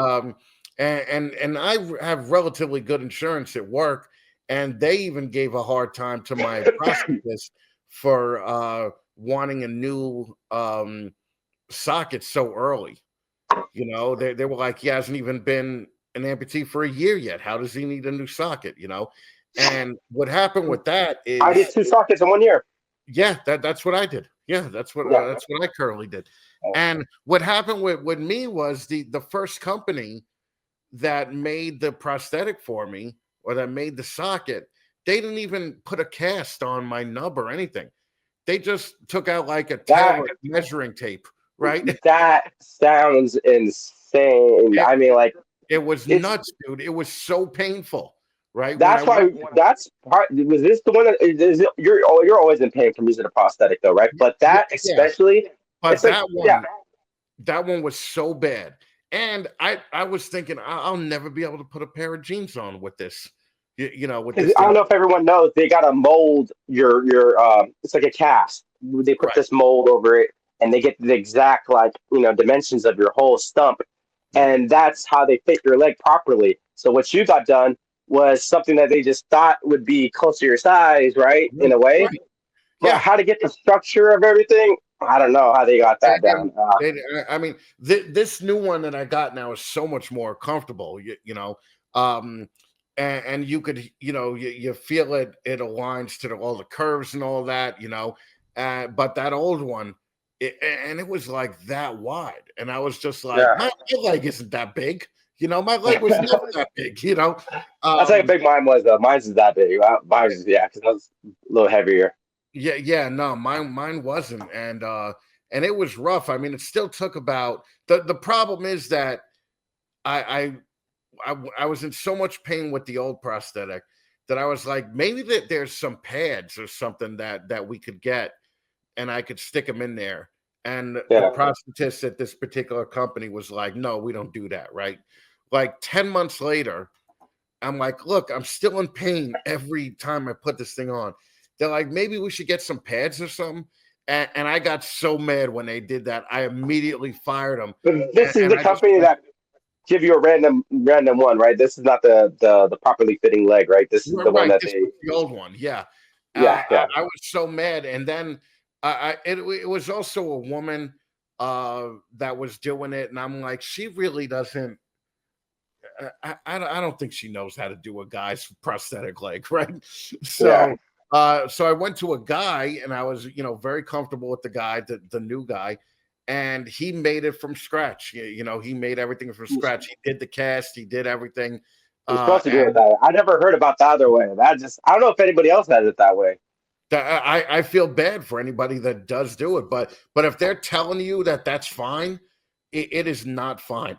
and I have relatively good insurance at work, and they even gave a hard time to my prosthetist for wanting a new socket so early. They were like, he hasn't even been an amputee for a year yet. How does he need a new socket? And what happened with that I did is, two sockets in 1 year. yeah, that's what I did. Yeah, Yeah. that's what I currently did. And what happened with me was the first company that made the prosthetic for me or that made the socket, they didn't even put a cast on my nub or anything. They just took out like a That tailor measuring tape, right? that sounds insane. It, I mean, like it was it's nuts, dude. It was so painful, right? When I that's went, why that's part. Was this the one that you're always in pain from using a prosthetic though, right? But yeah, that yeah, especially, but it's like yeah. that one was so bad. And I was thinking, I'll never be able to put a pair of jeans on with this, with Because this I thing. don't know if everyone knows they got to mold your it's like a cast. They put Right. this mold over it, and they get the exact like dimensions of your whole stump, Mhm. and that's how they fit your leg properly. So what you got done was something that they just thought would be close to your size, right? In Right. a way, Right. but Yeah. how to get the structure of everything, I don't know how they got They that didn't. down. I mean, this new one that I got now is so much more comfortable. Um, and you could, you feel it. It aligns to all the curves and all that. But that old one, and it was like that wide, and I was just like, Yeah, my leg isn't that big. My leg was never that big. that's how Um, big mine was though. Mine's is that big. Mine's is yeah, because I was a little heavier. Yeah, yeah, no, mine wasn't, and it was rough. I mean, it still took about the problem is that I I was in so much pain with the old prosthetic that I was like, maybe that there's some pads or something that we could get, and I could stick them in there. And the Yeah. prosthetist at this particular company was like, no, we don't do that, right? Like 10 months later, I'm like, look, I'm still in pain every time I put this thing on. They're like, maybe we should get some pads or something. And I got so mad when they did that. I immediately fired them. But And, this is and the I just company went, that give you a random one, right? This is not the properly fitting leg, right? This is the one right. that This they was the old one. Yeah. yeah, yeah. I was so mad. And then It was also a woman that was doing it, and I'm like, she really doesn't. I don't think she knows how to do a guy's prosthetic leg, right? Yeah. So I went to a guy, and I was, very comfortable with the guy, the new guy, and he made it from scratch. He made everything from scratch. He did the cast, he did everything, You're supposed to do it and that way. I never heard about the other way. I don't know if anybody else has it that way. I feel bad for anybody that does do it, but if they're telling you that that's fine, it is not fine.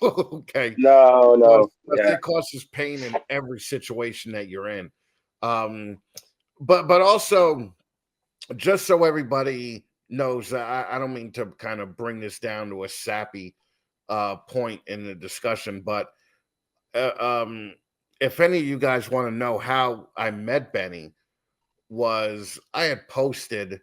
Okay, No, no. because Yeah. it causes pain in every situation that you're in. Um, but also, just so everybody knows, I don't mean to kind of bring this down to a sappy point in the discussion, but uh, um, if any of you guys want to know how I met Benny, was I had posted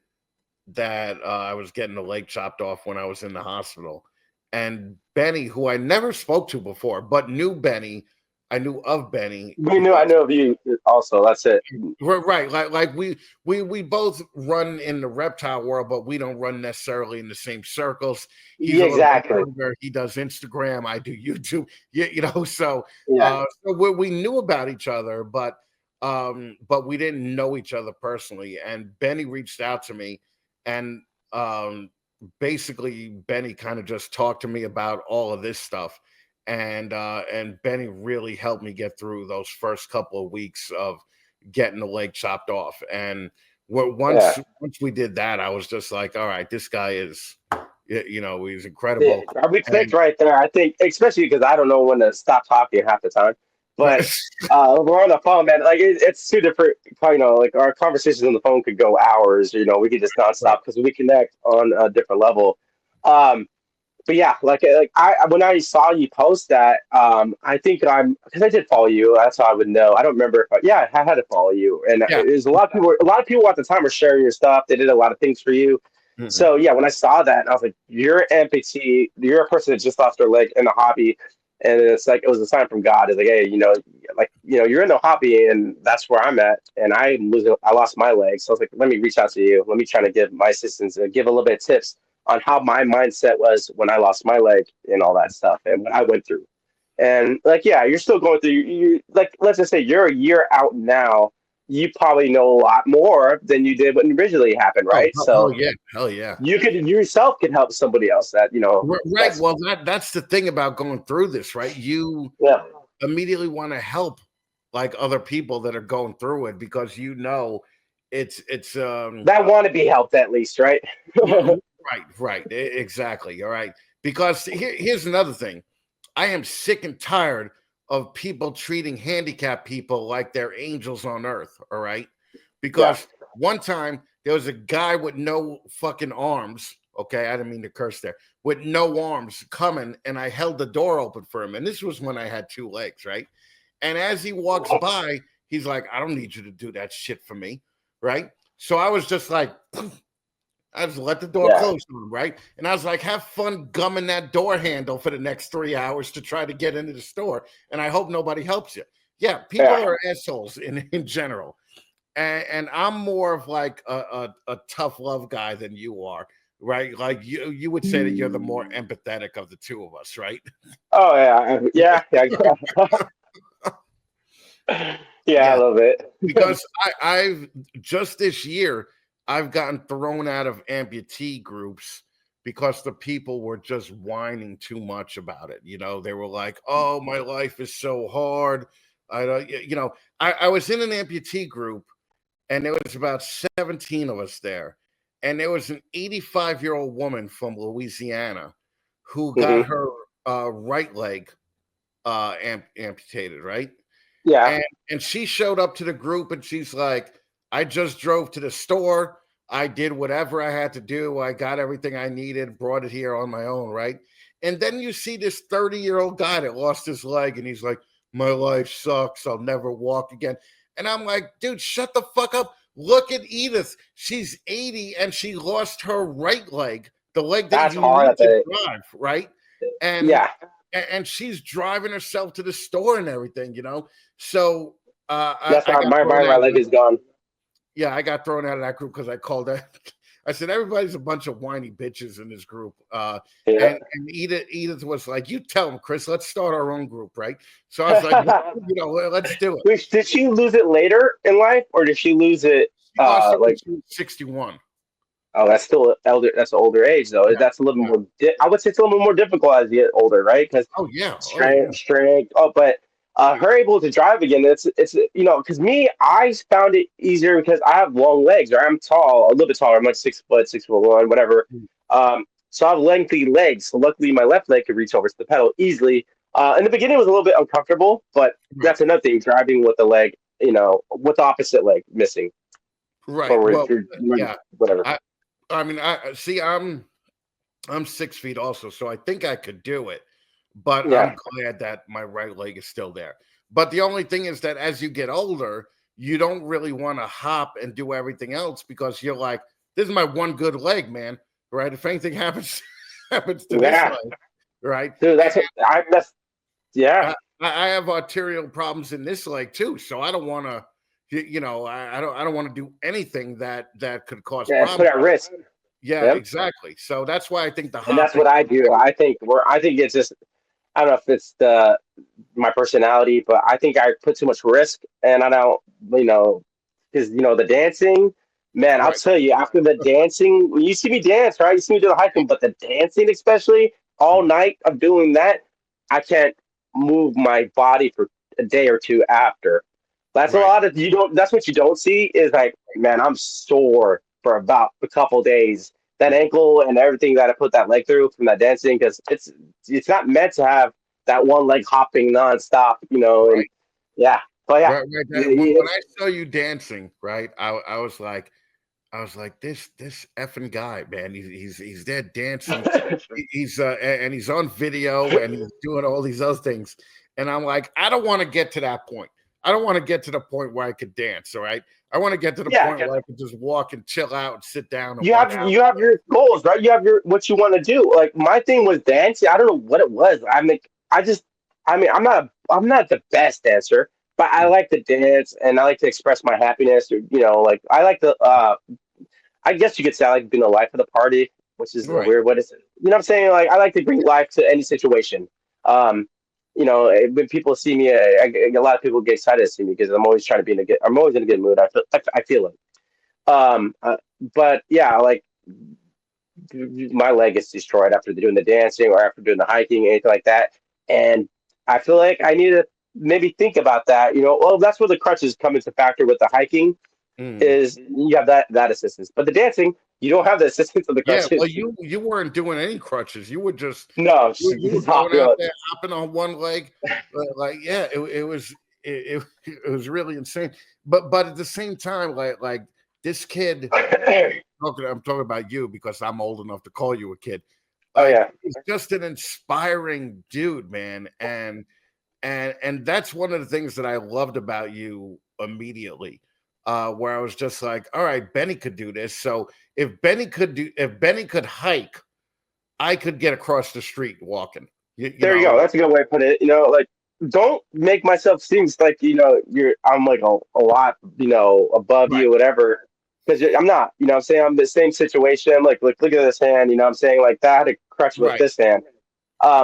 that I was getting the leg chopped off when I was in the hospital. And Benny, who I never spoke to before, but knew Benny, I knew of Benny I because know of you also. That's it. right, like we both run in the reptile world, but we don't run necessarily in the same circles. He's Yeah, a little bit exactly. younger. He does Instagram. I do YouTube. So Yeah. so we knew about each other, but we didn't know each other personally. And Benny reached out to me, and um, basically Benny kind of just talked to me about all of this stuff, and Benny really helped me get through those first couple of weeks of getting the leg chopped off. And Yeah. once we did that, I was just like, all right, this guy is, he's Yeah. incredible. We clicked And right there. I think, especially because I don't know when to stop talking half the time. But we're on the phone, man. Like it's two different. Like our conversations on the phone could go hours. We could just right, nonstop because we connect on a different level. Um, but yeah, like I when I saw you post that, I think I'm because I did follow you. That's how I would know. I don't remember if yeah, I had to follow you, and yeah. there's a lot of people. A lot of people at the time were sharing your stuff. They did a lot of things for you. Mhm. So yeah, when I saw that, I was like, "You're an amputee. You're a person that just lost their leg in a hobby." And it's like it was a sign from God. It's like, hey, you're in the hobby, and that's where I'm at. And I lost my leg, so I was like, let me reach out to you. Let me try to give my assistance and give a little bit of tips on how my mindset was when I lost my leg and all that stuff and what I went through. And like, yeah, you're still going through. You like, let's just say you're a year out now. You probably know a lot more than you did when it originally happened, Oh, right? hell So yeah, hell yeah. you yourself can help somebody else that Right. that's Well, that's the thing about going through this, right? You yeah, immediately want to help like other people that are going through it because it's that want to be helped at least, right? right, exactly. All right. Because here's another thing. I am sick and tired of people treating handicapped people like they're angels on earth. All right. Yeah. Because one time there was a guy with no fucking arms. Okay. I didn't mean to curse there. With no arms coming, and I held the door open for him. And this was when I had two legs. Right. And as he walks by, he's like, I don't need you to do that shit for me. Right. So I was just like, I just let the door Yeah. close on him, right? And I was like, have fun gumming that door handle for the next 3 hours to try to get into the store. And I hope nobody helps you. Yeah, people Yeah. are assholes in general. And I'm more of like a tough love guy than you are, right? Like you would say that you're the more empathetic of the two of us, right? Oh yeah. Yeah, I Yeah, love it. because I've just this year I've gotten thrown out of amputee groups because the people were just whining too much about it. They were like, "Oh, my life is so hard." I don't, I was in an amputee group, and there was about 17 of us there, and there was an 85-year-old woman from Louisiana who got Hmm. her right leg amputated, right? Yeah. And she showed up to the group, and she's like, I just drove to the store. I did whatever I had to do. I got everything I needed, brought it here on my own, right? And then you see this 30-year-old guy that lost his leg, and he's like, my life sucks. I'll never walk again. And I'm like, dude, shut the fuck up. Look at Edith. She's 80 and she lost her right leg, the leg that That's you hard need at to the drive, right? And yeah. and she's driving herself to the store and everything. So That's I why got my thrown my out my of leg that. is gone. Yeah, I got thrown out of that group because I called that. I said everybody's a bunch of whiny bitches in this group. Yeah. And Edith was like, "You tell them, Chris. Let's start our own group, right?" So I was like, let's do it. Wait, did she lose it later in life, or did she lose it She lost it when like? she was 61. Oh, that's still elder. That's older age though. Yeah, That's a little yeah. more. I would say it's a little more difficult as you get older, right? Because Oh yeah, oh yeah. strength. Oh, but her able to drive again. It's because me, I found it easier because I have long legs, or I'm tall, a little bit taller. I'm like 6 foot, 6'1", whatever. Mm. So I have lengthy legs. So luckily, my left leg could reach over to the pedal easily. In the beginning, it was a little bit uncomfortable, but Right, that's another thing. Driving with the leg, with the opposite leg missing, right. or Well, yeah. whatever. I mean, I see. I'm 6 feet also, so I think I could do it. But I'm Yeah. glad that my right leg is still there. But the only thing is that as you get older, you don't really want to hop and do everything else because you're like, this is my one good leg, man. Right? If anything happens happens to this Yeah. leg, right? Dude, And yeah. I have arterial problems in this leg too, so I don't want to. I don't want to do anything that could cause Yeah, it's put problems. at risk. Yeah, Yep. exactly. So that's why I think the And that's hopping. what I do. I think it's just I don't know if it's the my personality, but I think I put too much risk and I don't, because the dancing, man, I'll Right. tell you, after the dancing, when you see me dance, right? You see me do the hiking, but the dancing especially all Mm. night of doing that, I can't move my body for a day or two after. That's a Right. lot of you don't. That's what you don't see is like, man, I'm sore for about a couple days. That Mhm. ankle and everything that I put that leg through from that dancing, because it's not meant to have that one leg hopping nonstop, and Right. yeah, but yeah, Right. When it's I saw you dancing, right, I was like, this effing guy, man. He's there dancing. And he's on video and he's doing all these other things. And I'm like, I don't want to get to that point. I don't want to get to the point where I could dance. All right. I want to get to the yeah. point where I could just walk and chill out and sit down and You watch. have you have your goals, right? You have your what you want to do. Like my thing was dancing. I don't know what it was. I'm not the best dancer, but I like to dance and I like to express my happiness. Or like I like the. I guess you could say I like being the life of the party, which is a Right. weird. What is it? You know what I'm saying? Like I like to bring life to any situation. Um, when people see me, a lot of people get excited to see me because I'm always trying to be in a good. I'm always in a good mood. I feel it. Um, uh, but yeah, like my leg is destroyed after doing the dancing or after doing the hiking, anything like that. And I feel like I need to maybe think about that. Well, that's where the crutches come into factor with the hiking Mm. is you have that assistance, but the dancing you don't have the assistance of the Yeah. Well, crutches. you weren't doing any crutches. You were just No, you were stop. going out there hopping on one leg, like yeah, it was it was really insane. But at the same time, like this kid, I'm talking about you because I'm old enough to call you a kid. Oh Like yeah, he's just an inspiring dude, man, and that's one of the things that I loved about you immediately. Where I was just like, all right, Benny could do this. So if Benny could hike, I could get across the street walking. You there you go. know, That's a good way to put it. Like don't make myself seems like I'm like a lot above right, you, whatever. Because I'm not. I'm saying I'm the same situation. Like look at this hand. I'm saying like that. I had a crutch with right, this hand.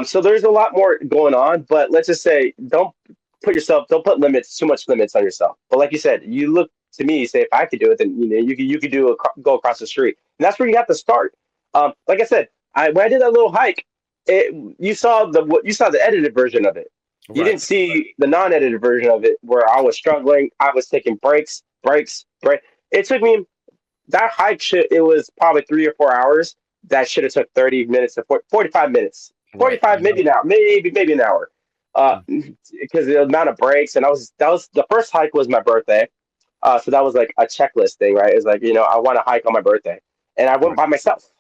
So there's a lot more going on. But let's just say don't put limits too much limits on yourself. But like you said, you look to me, you say if I could do it, then you could go across the street, and that's where you have to start. Like I said, when I did that little hike, you saw the edited version of it. You right, didn't see the non-edited version of it where I was struggling. I was taking breaks. It took me that hike. It was probably 3 or 4 hours. That should have took 30 minutes to 45 minutes. right. I 45, know. maybe now, maybe an hour. Mm. Because the amount of breaks, and that was the first hike was my birthday. So that was like a checklist thing, right? It's like I want to hike on my birthday, and I went Right. by myself.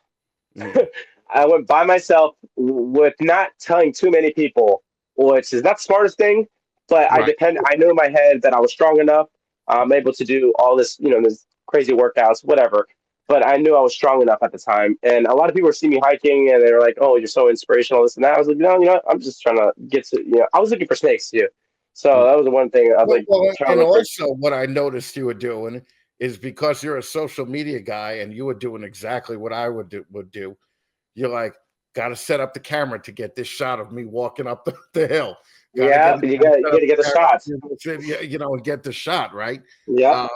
Mm. I went by myself with not telling too many people, which is not the smartest thing, but Right. I knew in my head that I was strong enough. I'm able to do all this crazy workouts, whatever. But I knew I was strong enough at the time. And a lot of people were seeing me hiking and they were like, oh, you're so inspirational, this and that. I was like, no, I'm just trying to get to, I was looking for snakes too. So Mm. that was the one thing I was like Well, trying to and look for. also what I noticed you were doing is because you're a social media guy and you were doing exactly what I would do. You're like, got to set up the camera to get this shot of me walking up the hill. Got to Yeah, get but you set up got to the get the shots. camera, and get the shot right. Yep. Uh,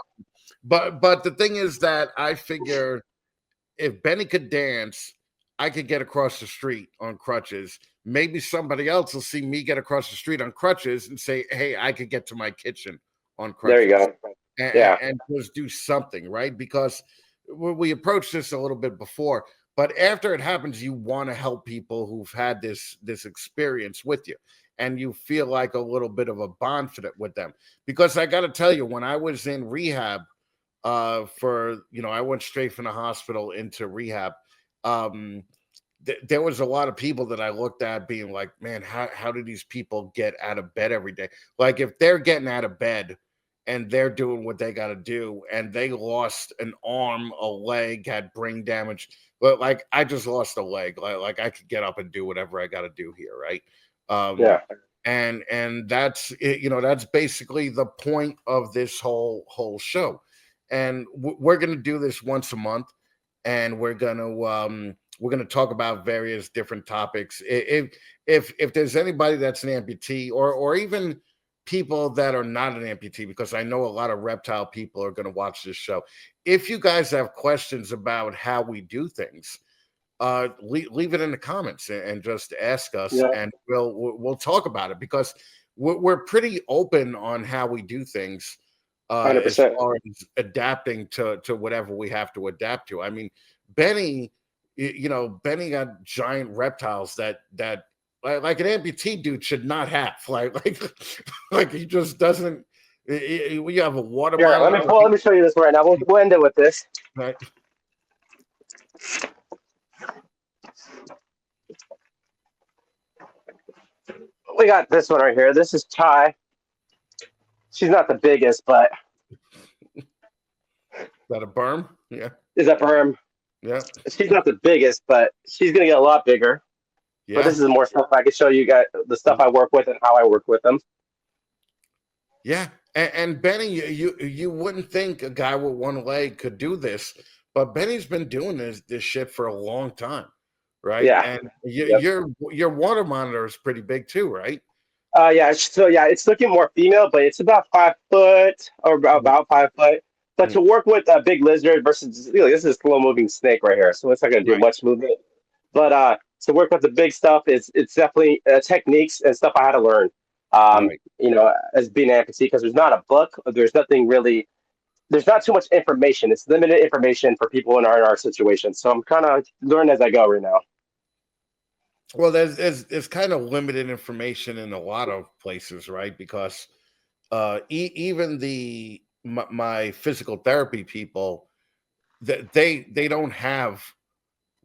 but the thing is that I figure if Benny could dance, I could get across the street on crutches. Maybe somebody else will see me get across the street on crutches and say, "Hey, I could get to my kitchen on There you crutches," go. and, Yeah. and just do something, right? Because we approached this a little bit before, but after it happens, you want to help people who've had this experience with you, and you feel like a little bit of a bond with them. Because I got to tell you, when I was in rehab, I went straight from the hospital into rehab. um there was a lot of people that I looked at being like, man, how do these people get out of bed every day? Like, if they're getting out of bed and they're doing what they got to do and they lost an arm, a leg, had brain damage, but like I just lost a leg, like I could get up and do whatever I got to do here, right? um Yeah. and that's it, that's basically the point of this whole show. And we're going to do this once a month, and we're going to talk about various different topics. If there's anybody that's an amputee, or even people that are not an amputee, because I know a lot of reptile people are going to watch this show. If you guys have questions about how we do things, leave it in the comments and just ask us, Yeah. and we'll talk about it, because we're pretty open on how we do things, as 100%. far as adapting to whatever we have to adapt to. I mean, Benny, Benny got giant reptiles that like an amputee dude should not have. Like he just doesn't. We have a water Here, monitor, let me show you this right now. We'll end it with this. right? We got this one right here. This is Chai. She's not the biggest, but That a berm? Yeah, is that for her? yeah, She's not the biggest, but she's gonna get a lot bigger. But yeah. this is more stuff I can show you guys the stuff I work with and how I work with them. Yeah, and Benny, you wouldn't think a guy with one leg could do this, but Benny's been doing this shit for a long time, right? Yeah. And Yep. your water monitor is pretty big too, right? Yeah. So yeah, it's looking more female, but it's about 5 foot or about 5 foot. But Mm, to work with a big lizard versus this is a slow moving snake right here, so it's not going to do right, much movement. But to work with the big stuff is it's definitely techniques and stuff I had to learn. right. As being an amputee, because there's not a book, there's nothing really, there's not too much information. It's limited information for people in our situation. So I'm kind of learning as I go right now. Well, there's kind of limited information in a lot of places, right? Because even my physical therapy people, that they don't have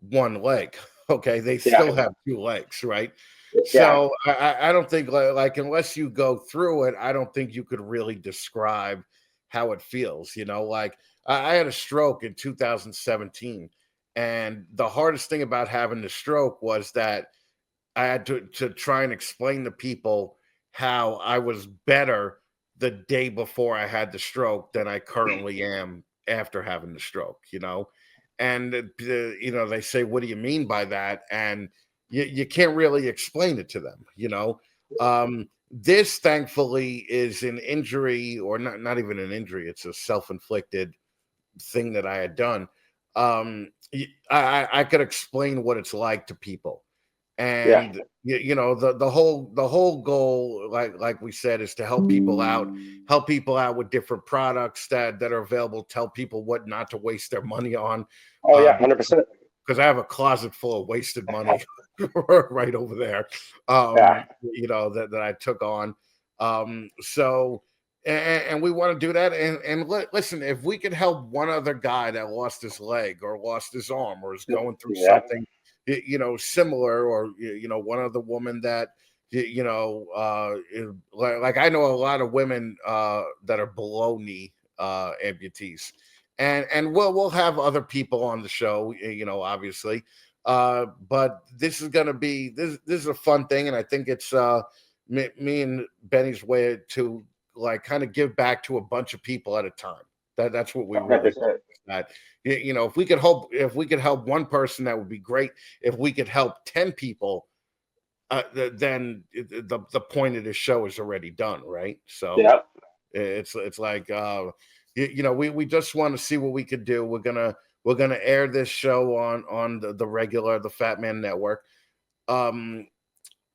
one leg. Okay, they Yeah, still have two legs, right? yeah. So I don't think, like unless you go through it, I don't think you could really describe how it feels. Like I had a stroke in 2017, and the hardest thing about having the stroke was that I had to try and explain to people how I was better the day before I had the stroke than I currently am after having the stroke. And they say, "What do you mean by that?" And you can't really explain it to them. This thankfully is an injury, or not even an injury. It's a self-inflicted thing that I had done. I could explain what it's like to people, Yeah. and the whole goal, like we said, is to help people out with different products that are available, tell people what not to waste their money on, Oh yeah, uh, 100%. because I have a closet full of wasted money right over there, Yeah. that I took on. So, and we want to do that. And listen, if we could help one other guy that lost his leg or lost his arm or is going through Yeah. something, similar, or one other woman that like I know a lot of women that are below knee amputees, and we'll have other people on the show, obviously. But this is gonna be this is a fun thing, and I think it's me and Benny's way to like kind of give back to a bunch of people at a time. That's what we really 100%. that. You know, if we could help one person, that would be great. If we could help 10 people, then the point of the show is already done, right? So Yep. it's like we just want to see what we could do. We're gonna air this show on the regular the Fat Man Network. Um,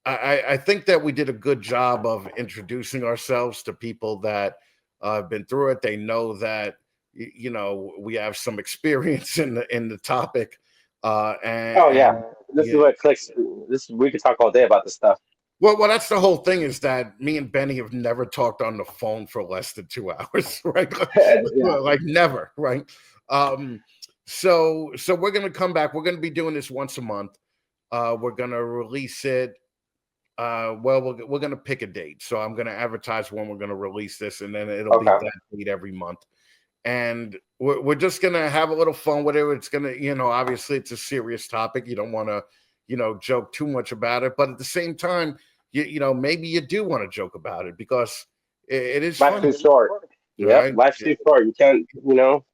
I think that we did a good job of introducing ourselves to people that have been through it. They know that we have some experience in the topic, Oh yeah, and this is yeah. what clicks. This we could talk all day about this stuff. Well, that's the whole thing is that me and Benny have never talked on the phone for less than 2 hours, right? Yeah. Like never, right? Um, so we're gonna come back. We're gonna be doing this once a month. We're gonna release it. Well, we're gonna pick a date. So I'm gonna advertise when we're gonna release this, and then it'll be Okay. that date every month. And we're just gonna have a little fun with it. It's gonna, obviously it's a serious topic. You don't want to, joke too much about it, but at the same time, maybe you do want to joke about it because it is Life's funny, too short. Yep, right? life's too short. You can't,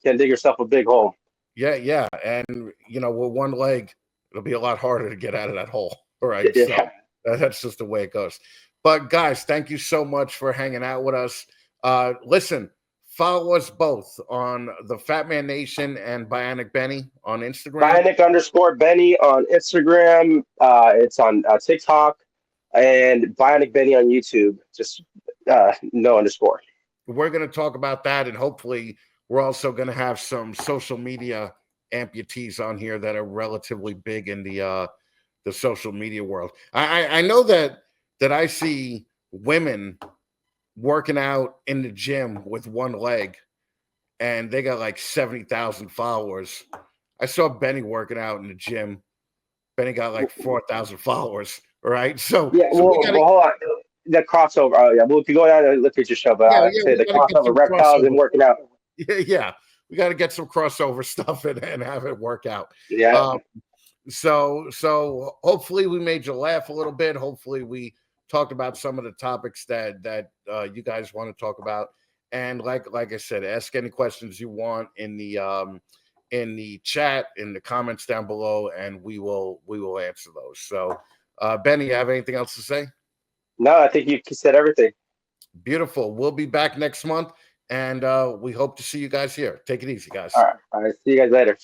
can't dig yourself a big hole. Yeah, yeah, and with one leg, it'll be a lot harder to get out of that hole. All right, so Yeah. that's just the way it goes. But guys, thank you so much for hanging out with us. Listen, follow us both on the Fatman Nation and Bionic Benny on Instagram. Bionic_Benny on Instagram. It's on TikTok and Bionic Benny on YouTube. Just no underscore. We're going to talk about that, and hopefully, we're also going to have some social media amputees on here that are relatively big in the social media world. I know that I see women working out in the gym with one leg, and they got like 70,000 followers. I saw Benny working out in the gym. Benny got like 4,000 followers. Right, so Yeah, so we gotta, well, hold on. The crossover. Oh, yeah. Well, if you go down and look at your show, but yeah, I yeah, say we the gotta get crossover some reptiles and crossover. working out. Yeah, we got to get some crossover stuff and have it work out. Yeah. Um, so hopefully we made you laugh a little bit. Hopefully we talked about some of the topics that you guys want to talk about. And like I said, ask any questions you want in the chat, in the comments down below, and we will answer those. So Benny, you have anything else to say? No, I think you said everything. Beautiful. We'll be back next month, and we hope to see you guys here. Take it easy, guys. All right. All right. See you guys later.